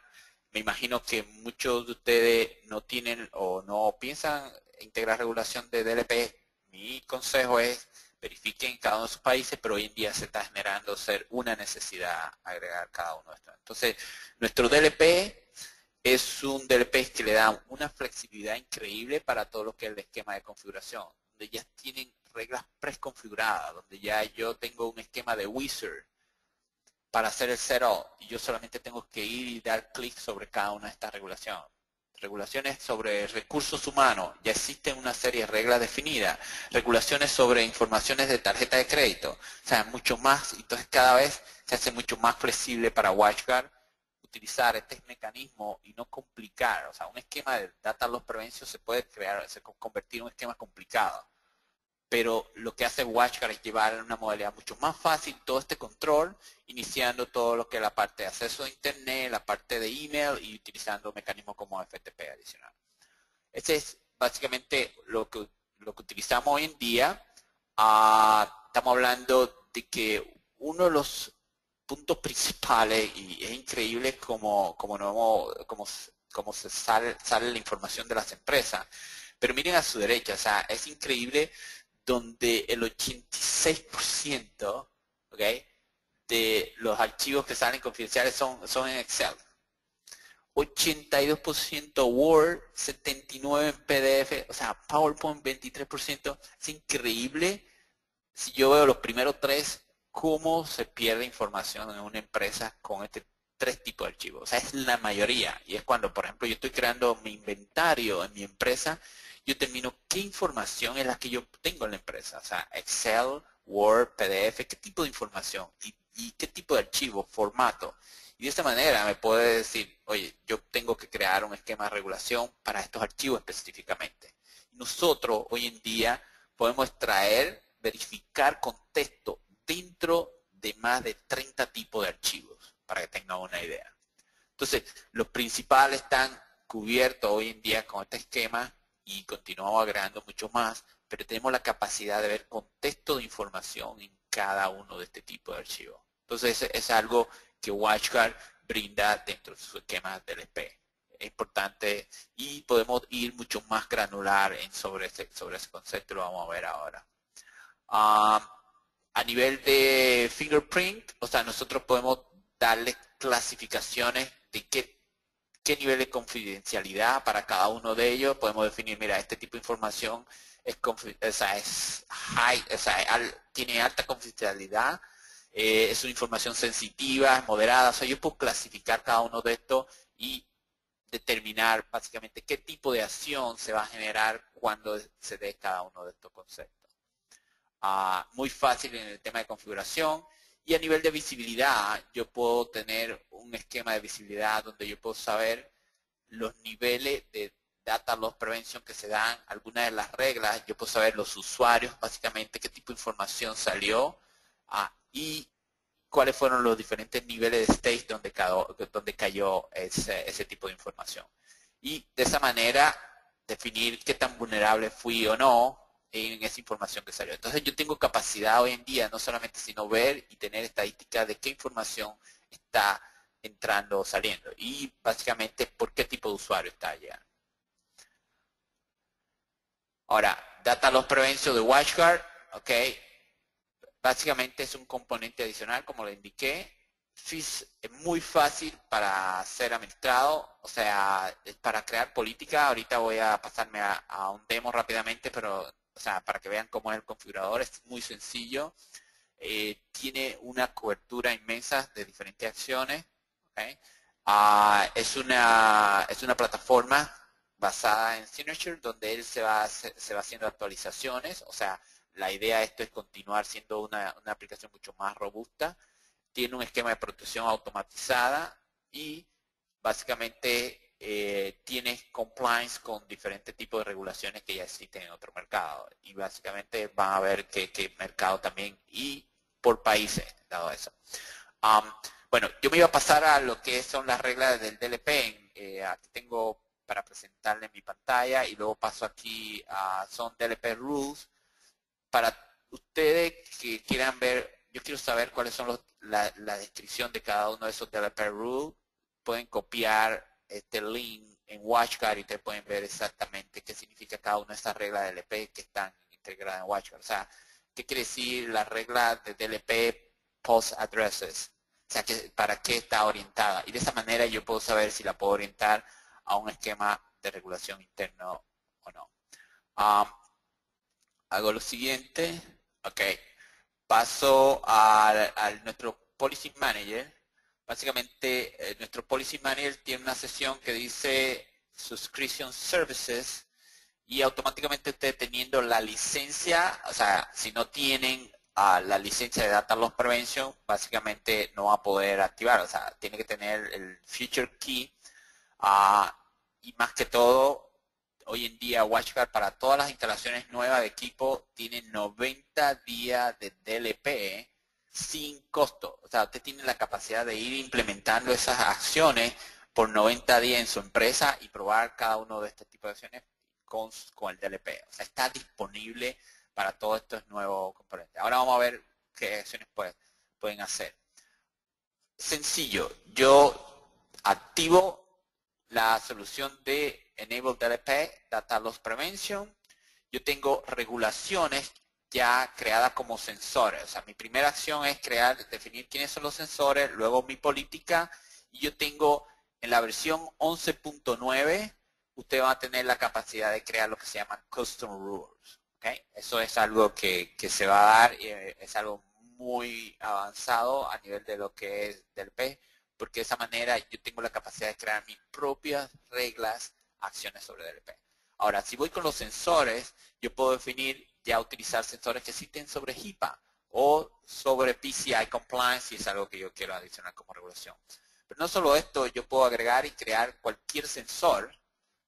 Me imagino que muchos de ustedes no tienen o no piensan integrar regulación de DLP. Mi consejo es verifiquen cada uno de sus países, pero hoy en día se está generando ser una necesidad agregar cada uno de estos. Entonces, nuestro DLP es un DLP que le da una flexibilidad increíble para todo lo que es el esquema de configuración, donde ya tienen reglas preconfiguradas, donde ya yo tengo un esquema de wizard para hacer el setup. Y yo solamente tengo que ir y dar clic sobre cada una de estas regulaciones. Regulaciones sobre recursos humanos, ya existen una serie de reglas definidas. Regulaciones sobre informaciones de tarjeta de crédito, o sea, mucho más. Entonces cada vez se hace mucho más flexible para WatchGuard utilizar este mecanismo y no complicar. O sea, un esquema de data loss prevention se puede crear, se convertir en un esquema complicado. Pero lo que hace WatchGuard es llevar a una modalidad mucho más fácil todo este control, iniciando todo lo que es la parte de acceso a internet, la parte de email y utilizando mecanismos como FTP adicional. Ese es básicamente lo que utilizamos hoy en día. Estamos hablando de que uno de los puntos principales, y es increíble como se sale la información de las empresas, pero miren a su derecha, o sea, es increíble donde el 86%, ¿okay?, de los archivos que salen confidenciales son en Excel. 82% Word, 79% en PDF, o sea, PowerPoint 23%. Es increíble, si yo veo los primeros tres, cómo se pierde información en una empresa con este tres tipos de archivos. O sea, es la mayoría. Y es cuando, por ejemplo, yo estoy creando mi inventario en mi empresa, yo termino qué información es la que yo tengo en la empresa. O sea, Excel, Word, PDF, qué tipo de información y qué tipo de archivo, formato. Y de esta manera me puede decir, oye, yo tengo que crear un esquema de regulación para estos archivos específicamente. Nosotros hoy en día podemos extraer, verificar contexto dentro de más de 30 tipos de archivos, para que tengan una idea. Entonces, los principales están cubiertos hoy en día con este esquema y continuamos agregando mucho más, pero tenemos la capacidad de ver contexto de información en cada uno de este tipo de archivos. Entonces, es algo que WatchGuard brinda dentro de su esquema DLP. Es importante y podemos ir mucho más granular sobre ese concepto, lo vamos a ver ahora. A nivel de fingerprint, o sea, nosotros podemos darle clasificaciones de qué nivel de confidencialidad para cada uno de ellos. Podemos definir, mira, este tipo de información tiene alta confidencialidad, es una información sensitiva, es moderada. O sea, yo puedo clasificar cada uno de estos y determinar básicamente qué tipo de acción se va a generar cuando se dé cada uno de estos conceptos. Muy fácil en el tema de configuración. Y a nivel de visibilidad, yo puedo tener un esquema de visibilidad donde yo puedo saber los niveles de data loss prevention que se dan, algunas de las reglas, yo puedo saber los usuarios, básicamente qué tipo de información salió y cuáles fueron los diferentes niveles de stage donde cayó ese tipo de información. Y de esa manera definir qué tan vulnerable fui o no en esa información que salió. Entonces yo tengo capacidad hoy en día, no solamente sino ver y tener estadísticas de qué información está entrando o saliendo y básicamente por qué tipo de usuario está allá. Ahora, Data Loss Prevention de WatchGuard, ok, básicamente es un componente adicional, como le indiqué. FIS es muy fácil para ser administrado, o sea, para crear política. Ahorita voy a pasarme a un demo rápidamente, pero o sea, para que vean cómo es el configurador, es muy sencillo. Tiene una cobertura inmensa de diferentes acciones. ¿Okay? Es una plataforma basada en Signature, donde él se va haciendo actualizaciones. O sea, la idea de esto es continuar siendo una aplicación mucho más robusta. Tiene un esquema de protección automatizada y básicamente tiene compliance con diferentes tipos de regulaciones que ya existen en otro mercado. Y básicamente van a ver qué mercado también y por países, dado eso. Bueno, yo me iba a pasar a lo que son las reglas del DLP. Aquí tengo para presentarle en mi pantalla y luego paso aquí a son DLP Rules. Para ustedes que quieran ver, yo quiero saber cuáles son la descripción de cada uno de esos DLP Rules. Pueden copiar este link en WatchGuard y ustedes pueden ver exactamente qué significa cada una de estas reglas de DLP que están integradas en WatchGuard. O sea, ¿qué quiere decir la regla de DLP Post Addresses? O sea, ¿para qué está orientada? Y de esa manera yo puedo saber si la puedo orientar a un esquema de regulación interno o no. Hago lo siguiente. Ok. Paso a nuestro Policy Manager, básicamente nuestro Policy Manager tiene una sección que dice Subscription Services y automáticamente usted teniendo la licencia, o sea, si no tienen la licencia de Data Loss Prevention, básicamente no va a poder activar, o sea, tiene que tener el Future Key y más que todo, hoy en día WatchGuard para todas las instalaciones nuevas de equipo tiene 90 días de DLP sin costo. O sea, usted tiene la capacidad de ir implementando esas acciones por 90 días en su empresa y probar cada uno de este tipo de acciones con el DLP. O sea, está disponible para todos estos nuevos componentes. Ahora vamos a ver qué acciones pueden hacer. Sencillo, yo activo la solución de Enable DLP, Data Loss Prevention. Yo tengo regulaciones ya creadas como sensores. O sea, mi primera acción es definir quiénes son los sensores, luego mi política, y yo tengo en la versión 11.9, usted va a tener la capacidad de crear lo que se llaman Custom Rules. ¿Okay? Eso es algo que se va a dar, y es algo muy avanzado a nivel de lo que es DLP, porque de esa manera yo tengo la capacidad de crear mis propias reglas, acciones sobre DLP. Ahora, si voy con los sensores, yo puedo definir ya utilizar sensores que existen sobre HIPAA o sobre PCI Compliance, si es algo que yo quiero adicionar como regulación. Pero no solo esto, yo puedo agregar y crear cualquier sensor,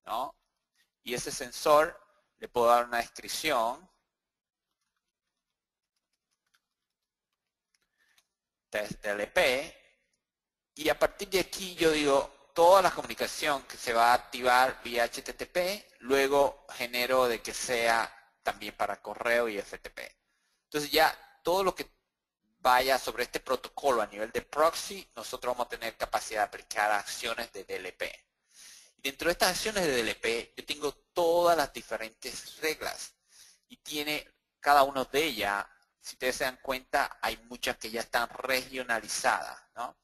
¿no? Y ese sensor le puedo dar una descripción, test DLP, y a partir de aquí yo digo, toda la comunicación que se va a activar vía HTTP, luego genero de que sea también para correo y FTP. Entonces ya todo lo que vaya sobre este protocolo a nivel de proxy, nosotros vamos a tener capacidad de aplicar acciones de DLP. Y dentro de estas acciones de DLP, yo tengo todas las diferentes reglas. Y tiene cada una de ellas, si ustedes se dan cuenta, hay muchas que ya están regionalizadas, ¿no?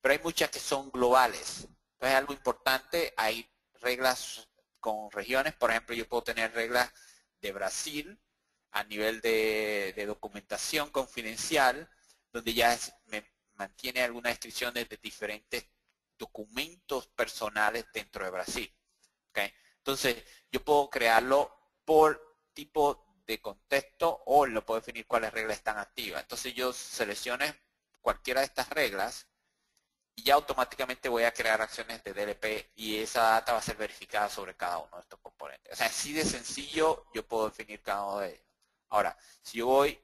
Pero hay muchas que son globales. Entonces, algo importante, hay reglas con regiones. Por ejemplo, yo puedo tener reglas de Brasil a nivel de documentación confidencial, donde ya me mantiene algunas descripciones de diferentes documentos personales dentro de Brasil. ¿Okay? Entonces, yo puedo crearlo por tipo de contexto o lo puedo definir cuáles reglas están activas. Entonces, yo selecciono cualquiera de estas reglas y ya automáticamente voy a crear acciones de DLP y esa data va a ser verificada sobre cada uno de estos componentes. O sea, así de sencillo yo puedo definir cada uno de ellos. Ahora, si yo voy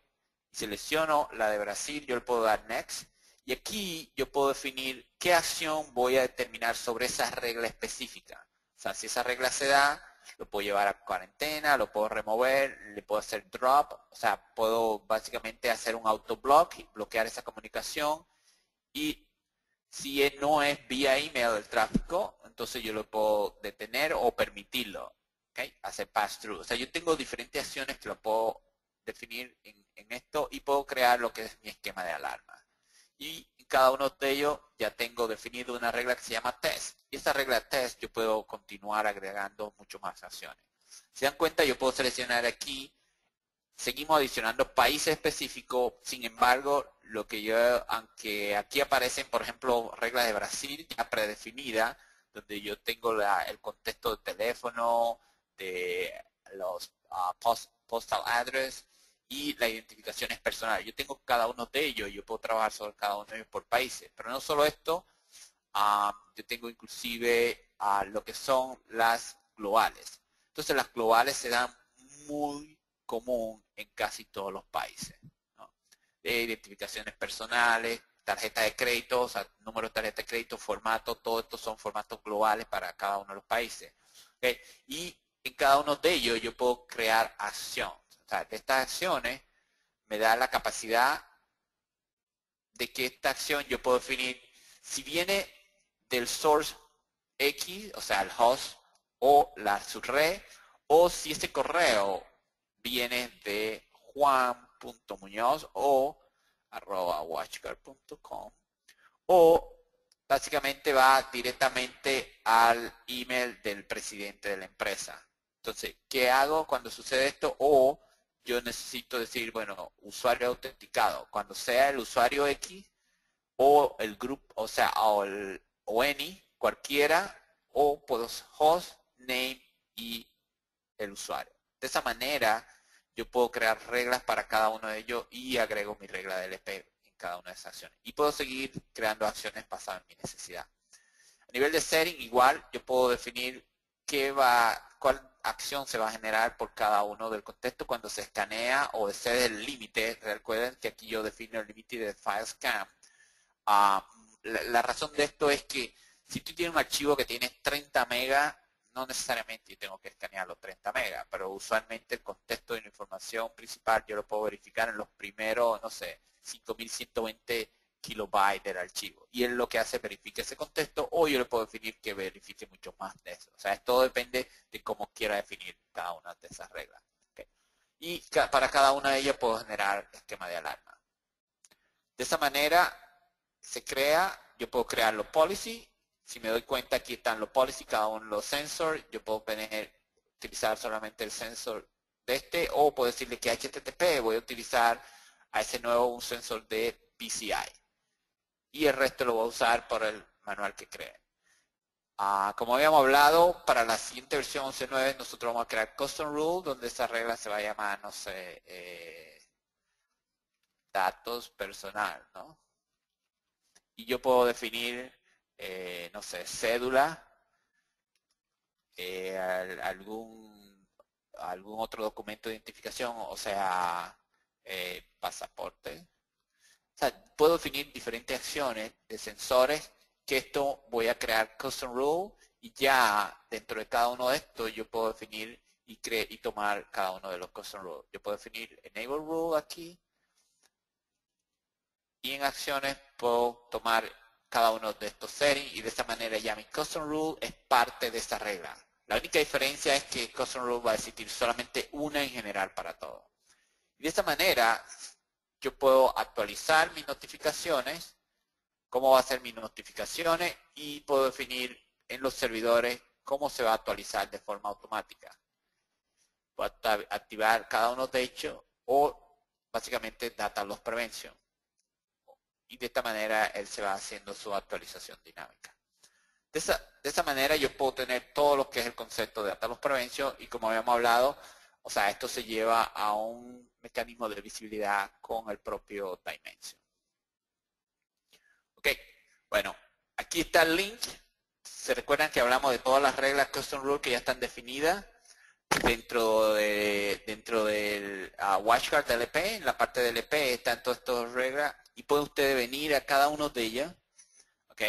y selecciono la de Brasil, yo le puedo dar Next y aquí yo puedo definir qué acción voy a determinar sobre esa regla específica. O sea, si esa regla se da, lo puedo llevar a cuarentena, lo puedo remover, le puedo hacer drop, o sea, puedo básicamente hacer un autoblock y bloquear esa comunicación y si no es vía email el tráfico, entonces yo lo puedo detener o permitirlo, ¿okay? Hacer pass-through. O sea, yo tengo diferentes acciones que lo puedo definir en esto y puedo crear lo que es mi esquema de alarma. Y en cada uno de ellos ya tengo definido una regla que se llama test. Y esta regla test yo puedo continuar agregando mucho más acciones. Si dan cuenta, yo puedo seleccionar aquí. Seguimos adicionando países específicos, sin embargo, lo que yo, aunque aquí aparecen, por ejemplo, reglas de Brasil ya predefinidas, donde yo tengo el contexto de teléfono, de los postal address y la identificación es personal. Yo tengo cada uno de ellos y yo puedo trabajar sobre cada uno de ellos por países. Pero no solo esto, yo tengo inclusive lo que son las globales. Entonces las globales se dan muy común en casi todos los países, ¿no? De identificaciones personales, tarjeta de crédito, o sea, número de tarjeta de crédito, formato, todo esto son formatos globales para cada uno de los países. ¿Okay? Y en cada uno de ellos yo puedo crear acciones. O sea, estas acciones me dan la capacidad de que esta acción yo puedo definir si viene del source X, o sea, el host o la subred, o si este correo viene de juan.muñoz o @watchguard.com o básicamente va directamente al email del presidente de la empresa. Entonces, ¿qué hago cuando sucede esto? O yo necesito decir, bueno, usuario autenticado. Cuando sea el usuario X o el grupo, o sea, o any, cualquiera, o puedo host, name y el usuario. De esa manera yo puedo crear reglas para cada uno de ellos y agrego mi regla de LP en cada una de esas acciones. Y puedo seguir creando acciones basadas en mi necesidad. A nivel de setting, igual, yo puedo definir cuál acción se va a generar por cada uno del contexto cuando se escanea o excede el límite. Recuerden que aquí yo defino el límite de file scan. La razón de esto es que si tú tienes un archivo que tiene 30 megas, no necesariamente yo tengo que escanear los 30 megas, pero usualmente el contexto de la información principal yo lo puedo verificar en los primeros, no sé, 5120 kilobytes del archivo. Y él lo que hace es verifica ese contexto, o yo le puedo definir que verifique mucho más de eso. O sea, todo depende de cómo quiera definir cada una de esas reglas. ¿Okay? Y para cada una de ellas puedo generar esquema de alarma. De esa manera se crea, yo puedo crear los policy. Si me doy cuenta, aquí están los policy, cada uno de los sensors. Yo puedo utilizar solamente el sensor de este, o puedo decirle que HTTP voy a utilizar a ese nuevo un sensor de PCI. Y el resto lo voy a usar por el manual que cree. Como habíamos hablado, para la siguiente versión 11.9 nosotros vamos a crear custom rule, donde esa regla se va a llamar, no sé, datos personal, ¿no? Y yo puedo definir, no sé, cédula, algún otro documento de identificación, o sea, pasaporte. O sea, puedo definir diferentes acciones de sensores que esto voy a crear custom rule y ya dentro de cada uno de estos yo puedo definir y tomar cada uno de los custom rules. Yo puedo definir enable rule aquí y en acciones puedo tomar cada uno de estos settings y de esta manera ya mi custom rule es parte de esta regla. La única diferencia es que custom rule va a existir solamente una en general para todo. Y de esta manera yo puedo actualizar mis notificaciones, cómo va a ser mis notificaciones y puedo definir en los servidores cómo se va a actualizar de forma automática. Puedo activar cada uno de ellos o básicamente data loss prevention. Y de esta manera él se va haciendo su actualización dinámica. De esa manera yo puedo tener todo lo que es el concepto de data loss prevention y como habíamos hablado, o sea, esto se lleva a un mecanismo de visibilidad con el propio Dimension. Ok, bueno, aquí está el link. Se recuerdan que hablamos de todas las reglas custom rule que ya están definidas dentro del WatchGuard del LP. En la parte del LP están todas estas reglas y pueden ustedes venir a cada uno de ellas, ¿ok?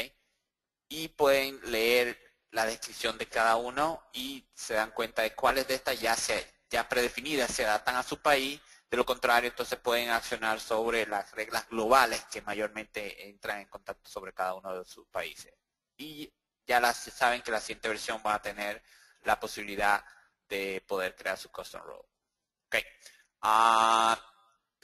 Y pueden leer la descripción de cada uno y se dan cuenta de cuáles de estas ya predefinidas se adaptan a su país. De lo contrario, entonces pueden accionar sobre las reglas globales que mayormente entran en contacto sobre cada uno de sus países. Y ya saben que la siguiente versión va a tener la posibilidad de poder crear su custom rule. Okay.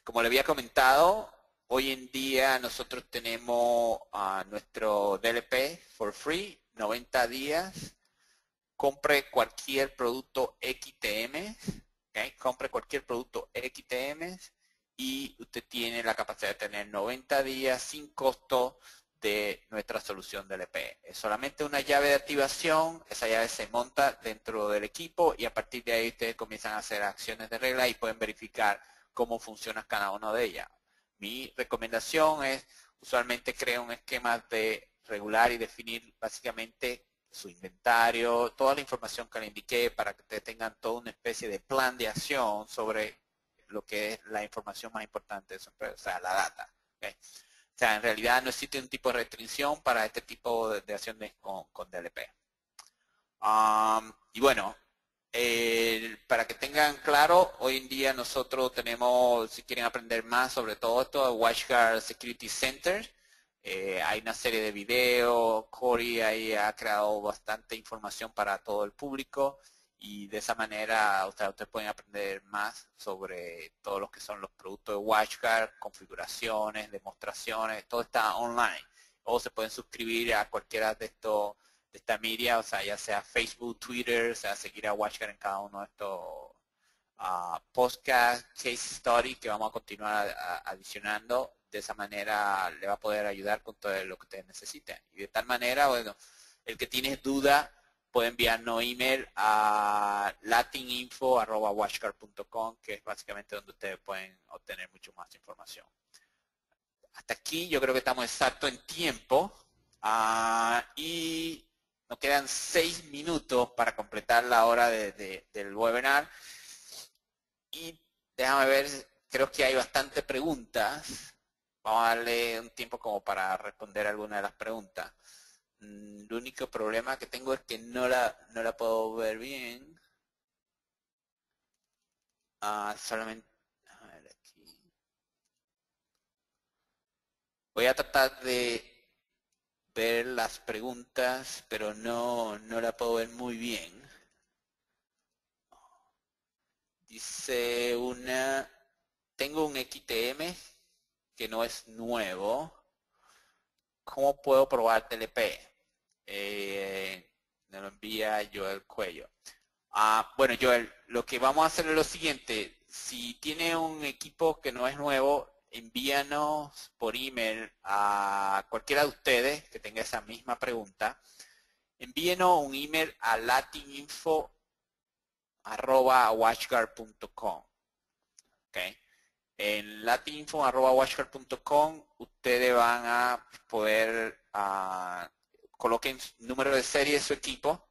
Como le había comentado, hoy en día nosotros tenemos nuestro DLP for free, 90 días. Compre cualquier producto XTM, ¿okay? Compre cualquier producto XTM y usted tiene la capacidad de tener 90 días sin costo de nuestra solución DLP. Es solamente una llave de activación, esa llave se monta dentro del equipo y a partir de ahí ustedes comienzan a hacer acciones de regla y pueden verificar cómo funciona cada una de ellas. Mi recomendación es usualmente crear un esquema de regular y definir básicamente su inventario, toda la información que le indiqué para que ustedes tengan toda una especie de plan de acción sobre lo que es la información más importante de su empresa, o sea, la data. ¿Okay? O sea, en realidad no existe un tipo de restricción para este tipo de acciones con DLP. Y bueno, para que tengan claro, hoy en día nosotros tenemos, si quieren aprender más sobre todo esto, WatchGuard Security Center. Hay una serie de videos, Corey ahí ha creado bastante información para todo el público y de esa manera ustedes pueden aprender más sobre todo lo que son los productos de WatchGuard, configuraciones, demostraciones, todo está online. O se pueden suscribir a cualquiera de esta media, o sea, ya sea Facebook, Twitter, o sea, seguir a WatchGuard en cada uno de estos podcast, case study que vamos a continuar adicionando de esa manera le va a poder ayudar con todo lo que ustedes necesiten. Y de tal manera, bueno, el que tiene duda puede enviarnos email a latininfo@watchguard.com, que es básicamente donde ustedes pueden obtener mucho más información. Hasta aquí yo creo que estamos exacto en tiempo. Y nos quedan 6 minutos para completar la hora del webinar. Y déjame ver, creo que hay bastantes preguntas. Vamos a darle un tiempo como para responder algunas de las preguntas. El único problema que tengo es que no la puedo ver bien. Solamente, a ver aquí. Voy a tratar de ver las preguntas, pero no la puedo ver muy bien. Dice una, tengo un XTM que no es nuevo. ¿Cómo puedo probar TLP? Me lo envía Joel Cuello. Bueno, Joel, lo que vamos a hacer es lo siguiente. Si tiene un equipo que no es nuevo, envíanos por email a cualquiera de ustedes que tenga esa misma pregunta. Envíenos un email a latininfo@watchguard.com. ¿Okay? En latininfo@watchguard.com ustedes van a poder coloquen número de serie de su equipo.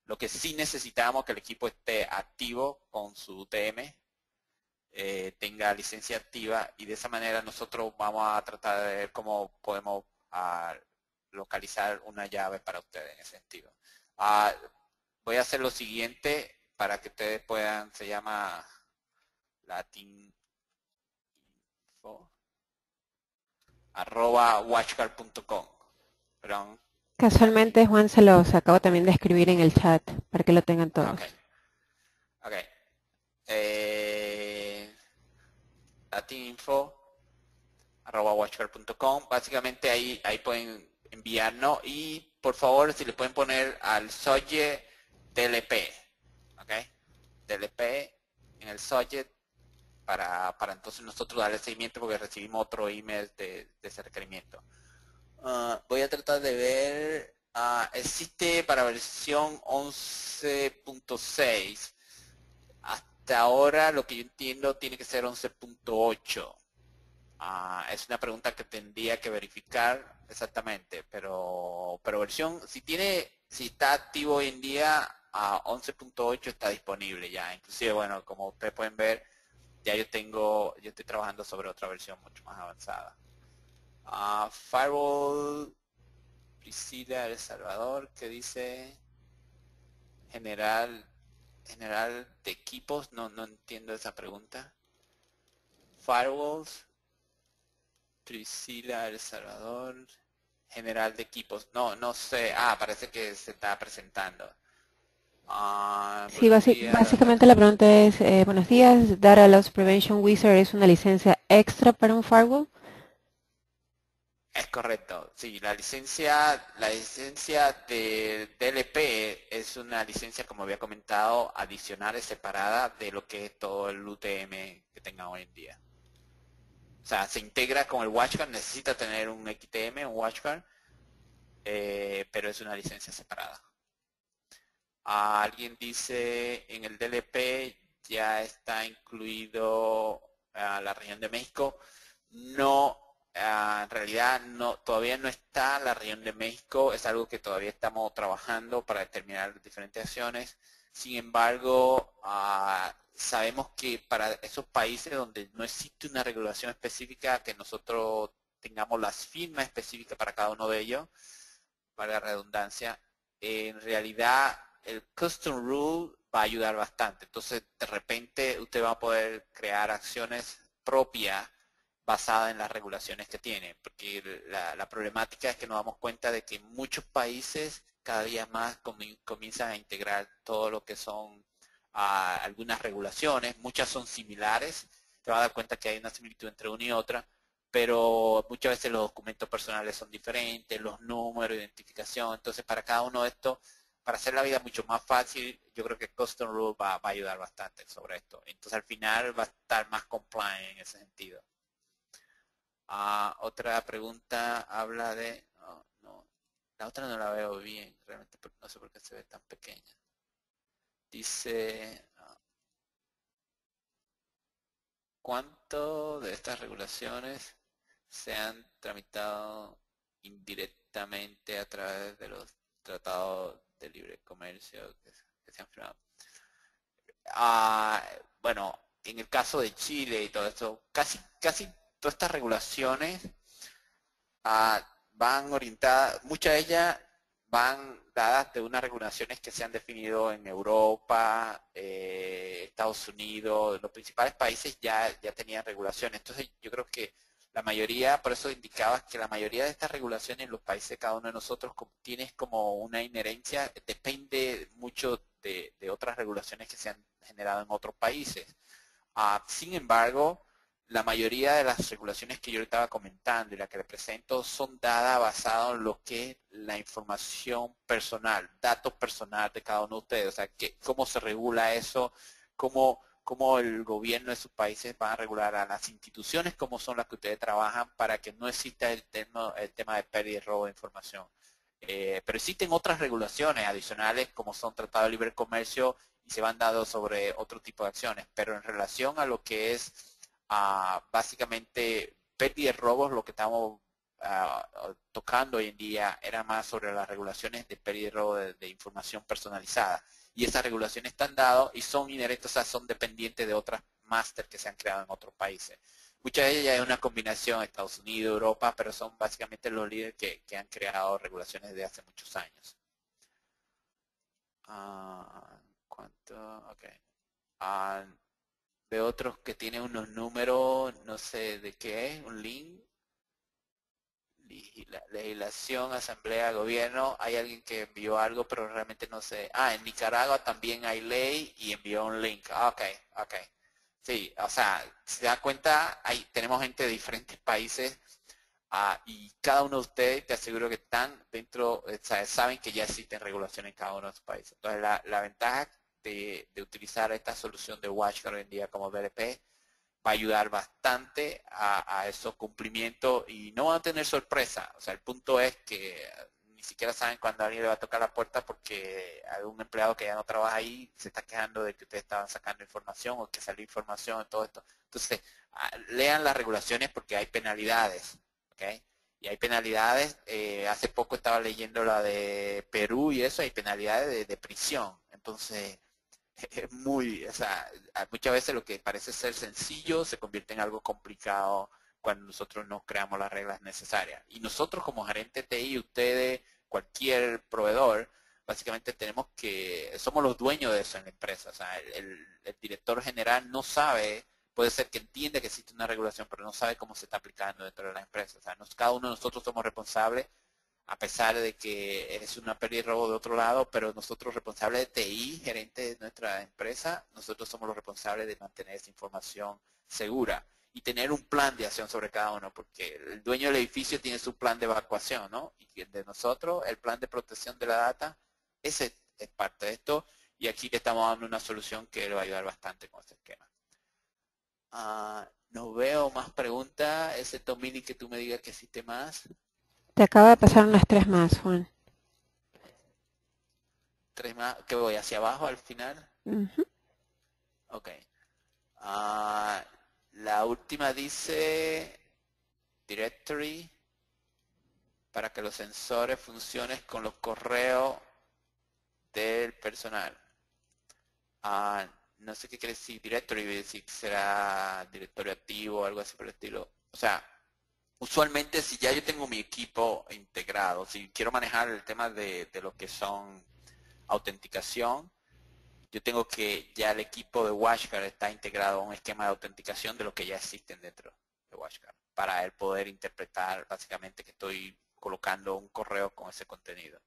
Lo que sí necesitamos que el equipo esté activo con su UTM, tenga licencia activa, y de esa manera nosotros vamos a tratar de ver cómo podemos localizar una llave para ustedes en ese sentido. Voy a hacer lo siguiente para que ustedes puedan, se llama latininfo@watchguard.com. Perdón. Casualmente, Juan, se los acabo también de escribir en el chat para que lo tengan todos. Ok. Latininfo@watchguard.com. Básicamente ahí pueden enviarnos, y por favor si le pueden poner al subject TLP. Ok. TLP en el subject para entonces nosotros darle seguimiento, porque recibimos otro email de ese requerimiento. Voy a tratar de ver, existe para versión 11.6. Hasta ahora lo que yo entiendo tiene que ser 11.8. Es una pregunta que tendría que verificar exactamente, pero versión, si está activo hoy en día, 11.8 está disponible ya. Inclusive, bueno, como ustedes pueden ver, ya yo estoy trabajando sobre otra versión mucho más avanzada. Firewall Priscila El Salvador, que dice general de equipos. No entiendo esa pregunta. Firewalls Priscila El Salvador, general de equipos. No sé. Parece que se está presentando. Sí, Buenos días. básicamente la pregunta es, buenos días, Data Loss Prevention Wizard es una licencia extra para un firewall. Es correcto, sí, la licencia de DLP es una licencia, como había comentado, adicional y separada de lo que es todo el UTM que tenga hoy en día. O sea, se integra con el WatchGuard, necesita tener un XTM, un WatchGuard, pero es una licencia separada. Alguien dice, en el DLP ya está incluido la región de México. No, en realidad todavía no está la región de México. Es algo que todavía estamos trabajando para determinar diferentes acciones. Sin embargo, sabemos que para esos países donde no existe una regulación específica, que nosotros tengamos las firmas específicas para cada uno de ellos, para la redundancia, en realidad el custom rule va a ayudar bastante. Entonces, de repente usted va a poder crear acciones propias basadas en las regulaciones que tiene, porque la problemática es que nos damos cuenta de que muchos países cada día más comienzan a integrar todo lo que son algunas regulaciones. Muchas son similares, te vas a dar cuenta que hay una similitud entre una y otra, pero muchas veces los documentos personales son diferentes, los números, identificación. Entonces, para cada uno de estos, para hacer la vida mucho más fácil, yo creo que Custom Rule va a ayudar bastante sobre esto. Entonces, al final va a estar más compliant en ese sentido. Otra pregunta habla de... oh, no, la otra no la veo bien, realmente no sé por qué se ve tan pequeña. Dice, ¿cuánto de estas regulaciones se han tramitado indirectamente a través de los tratados de libre comercio que se han firmado? Bueno, en el caso de Chile y todo esto, casi todas estas regulaciones van orientadas, muchas de ellas van dadas de unas regulaciones que se han definido en Europa, Estados Unidos, los principales países ya tenían regulaciones. Entonces yo creo que la mayoría, por eso indicaba que la mayoría de estas regulaciones en los países de cada uno de nosotros tiene como una inherencia, depende mucho de otras regulaciones que se han generado en otros países. Sin embargo, la mayoría de las regulaciones que yo le estaba comentando y las que le presento son dadas basadas en lo que es la información personal, datos personales de cada uno de ustedes. O sea, cómo se regula eso, cómo el gobierno de sus países va a regular a las instituciones, cómo son las que ustedes trabajan para que no exista el tema de pérdida y robo de información. Pero existen otras regulaciones adicionales como son tratados de libre comercio y se van dando sobre otro tipo de acciones, pero en relación a lo que es básicamente pérdida y robos, lo que estamos tocando hoy en día era más sobre las regulaciones de pérdida y robo de información personalizada. Y esas regulaciones están dadas y son inherentes, o sea, son dependientes de otras máster que se han creado en otros países. Muchas de ellas es una combinación de Estados Unidos, Europa, pero son básicamente los líderes que han creado regulaciones desde hace muchos años. ¿Cuánto? Ok. De otros que tienen unos números, no sé de qué es, un link. Legislación, asamblea, gobierno. Hay alguien que envió algo, pero realmente no sé. En Nicaragua también hay ley y envió un link. Ok. Sí, o sea, se da cuenta, tenemos gente de diferentes países y cada uno de ustedes, te aseguro que están dentro, saben que ya existen regulaciones en cada uno de los países. Entonces, la ventaja de utilizar esta solución de WatchGuard hoy en día como BDP va a ayudar bastante a esos cumplimientos y no van a tener sorpresa. O sea, el punto es que ni siquiera saben cuándo alguien le va a tocar la puerta porque algún empleado que ya no trabaja ahí se está quejando de que ustedes estaban sacando información o que salió información y todo esto. Entonces, lean las regulaciones porque hay penalidades, ¿ok? Y hay penalidades, hace poco estaba leyendo la de Perú y eso, hay penalidades de prisión. Entonces, es muy, o sea, muchas veces lo que parece ser sencillo se convierte en algo complicado cuando nosotros no creamos las reglas necesarias. Y nosotros como gerente TI, ustedes, cualquier proveedor, básicamente somos los dueños de eso en la empresa. O sea, el director general no sabe, puede ser que entiende que existe una regulación, pero no sabe cómo se está aplicando dentro de la empresa. O sea, cada uno de nosotros somos responsables a pesar de que es una pérdida y robo de otro lado, pero nosotros responsables de TI, gerente de nuestra empresa, nosotros somos los responsables de mantener esa información segura y tener un plan de acción sobre cada uno, porque el dueño del edificio tiene su plan de evacuación, ¿no? Y el de nosotros, el plan de protección de la data, ese es parte de esto, y aquí le estamos dando una solución que le va a ayudar bastante con este esquema. No veo más preguntas, excepto Mili que tú me digas que existe más. Te acabo de pasar unas 3 más, Juan. 3 más, que voy hacia abajo al final. Ok. La última dice directory para que los sensores funcionen con los correos del personal. No sé qué quiere decir directory, si será directorio activo o algo así por el estilo. O sea, usualmente si ya yo tengo mi equipo integrado, si quiero manejar el tema de lo que son autenticación, yo tengo que ya el equipo de WatchGuard está integrado a un esquema de autenticación de lo que ya existen dentro de WatchGuard para él poder interpretar básicamente que estoy colocando un correo con ese contenido.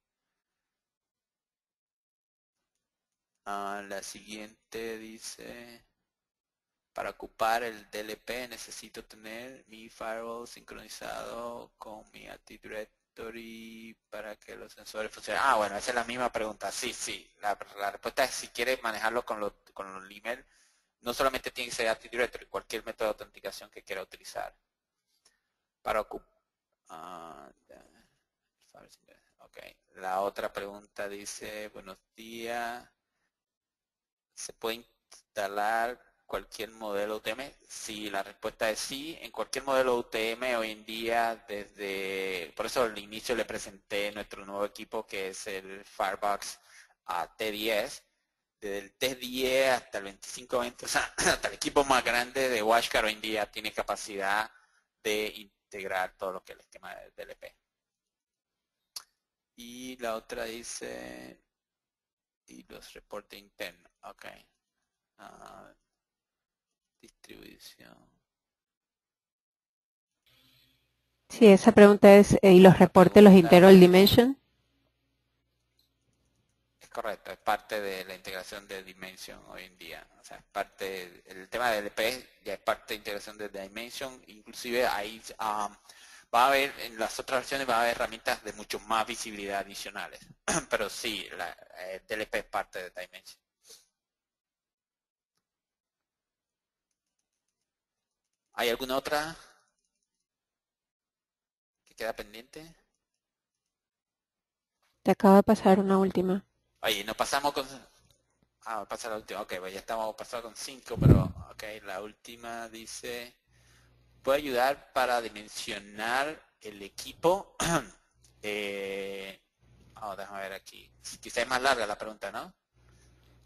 La siguiente dice, para ocupar el DLP necesito tener mi firewall sincronizado con mi Active Directory para que los sensores funcionen. Bueno, esa es la misma pregunta. Sí. La respuesta es si quieres manejarlo con los email, no solamente tiene que ser Active Directory, cualquier método de autenticación que quiera utilizar. para ocupar. Ok, la otra pregunta dice, buenos días, ¿se puede instalar cualquier modelo UTM? Sí, la respuesta es sí. En cualquier modelo UTM hoy en día, por eso al inicio le presenté nuestro nuevo equipo que es el Firefox T10. Desde el T10 hasta el 2520, o sea, hasta el equipo más grande de WatchGuard hoy en día tiene capacidad de integrar todo lo que es el esquema de DLP. Y la otra dice, y los reportes internos, ok. Distribución. Sí, esa pregunta es, ¿y los reportes los integró el Dimension? Es correcto, es parte de la integración de Dimension hoy en día. O sea, es parte, el tema del LP ya es parte de integración de Dimension. Inclusive ahí va a haber, en las otras versiones va a haber herramientas de mucho más visibilidad adicionales. Pero sí, el DLP es parte de Dimension. ¿Hay alguna otra que queda pendiente? Te acabo de pasar una última. Oye, nos pasamos con... pasa la última. Ok, pues ya estamos pasados con 5, pero ok, la última dice... ¿Puede ayudar para dimensionar el equipo? Déjame ver aquí. Quizá es más larga la pregunta, ¿no?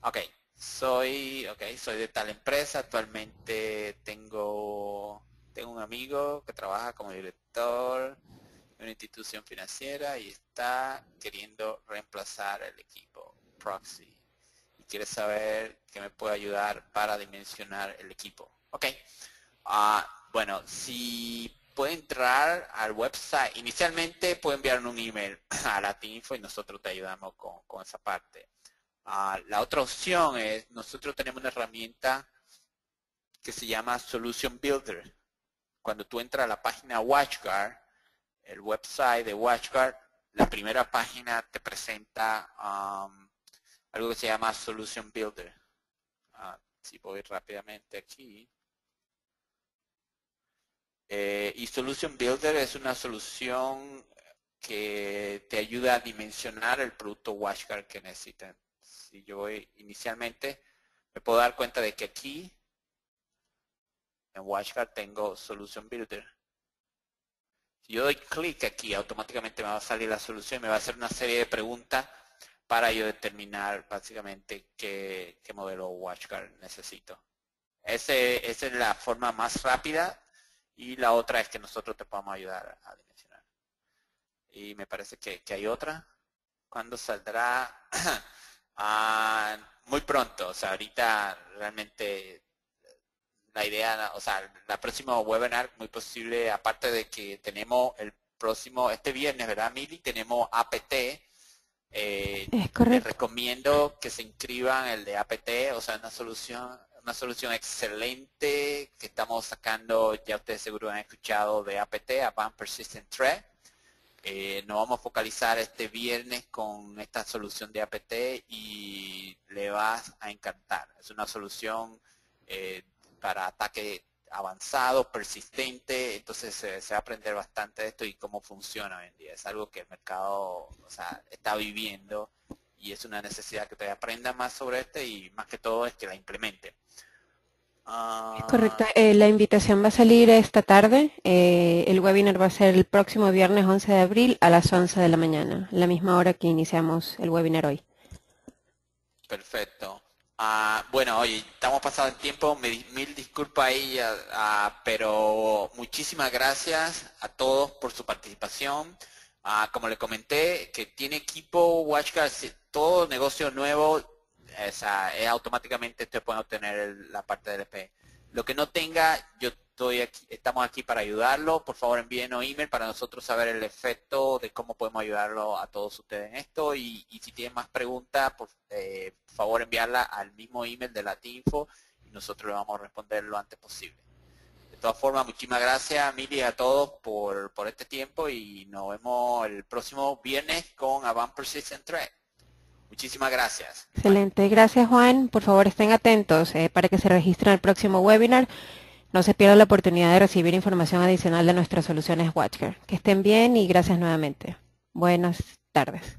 Ok, soy de tal empresa. Actualmente tengo un amigo que trabaja como director de una institución financiera y está queriendo reemplazar el equipo proxy. Y quiere saber qué me puede ayudar para dimensionar el equipo. Ok. Bueno, si puede entrar al website, inicialmente puede enviar un email a la Tinfo y nosotros te ayudamos con esa parte. La otra opción es, nosotros tenemos una herramienta que se llama Solution Builder. Cuando tú entras a la página WatchGuard, el website de WatchGuard, la primera página te presenta algo que se llama Solution Builder. Si voy rápidamente aquí. Y Solution Builder es una solución que te ayuda a dimensionar el producto WatchGuard que necesitan. Si yo voy inicialmente, me puedo dar cuenta de que aquí en WatchGuard tengo Solution Builder. Si yo doy clic aquí, automáticamente me va a salir la solución y me va a hacer una serie de preguntas para yo determinar básicamente qué modelo WatchGuard necesito. Esa es la forma más rápida y la otra es que nosotros te podamos ayudar a dimensionar. Y me parece que hay otra. ¿Cuándo saldrá? Muy pronto. O sea, ahorita realmente la idea, o sea, la próxima webinar muy posible, aparte de que tenemos este viernes, ¿verdad, Mili? Tenemos APT. Es Les correcto. recomiendo que se inscriban el de APT, o sea, una solución excelente que estamos sacando, ya ustedes seguro han escuchado de APT, Advanced Persistent Threat. Nos vamos a focalizar este viernes con esta solución de APT y le vas a encantar. Es una solución para ataque avanzado, persistente, entonces se va a aprender bastante de esto y cómo funciona hoy en día. Es algo que el mercado, o sea, está viviendo y es una necesidad que te aprenda más sobre y más que todo es que la implemente. Es correcto. La invitación va a salir esta tarde. El webinar va a ser el próximo viernes 11 de abril a las 11 de la mañana, la misma hora que iniciamos el webinar hoy. Perfecto. Bueno, oye, estamos pasando el tiempo, mil disculpas ahí, pero muchísimas gracias a todos por su participación. Como le comenté, que tiene equipo WatchGuard, todo negocio nuevo, automáticamente usted puede obtener la parte del EP. Lo que no tenga, yo estoy aquí, estamos aquí para ayudarlo. Por favor, envíenos email para nosotros saber el efecto de cómo podemos ayudarlo a todos ustedes en esto. Y si tienen más preguntas, por favor enviarla al mismo email de la Tinfo y nosotros le vamos a responder lo antes posible. De todas formas, muchísimas gracias, Mili, a todos por este tiempo y nos vemos el próximo viernes con Advanced Persistent Threat. Muchísimas gracias. Excelente. Gracias, Juan. Por favor, estén atentos para que se registren al próximo webinar. No se pierda la oportunidad de recibir información adicional de nuestras soluciones WatchCare. Que estén bien y gracias nuevamente. Buenas tardes.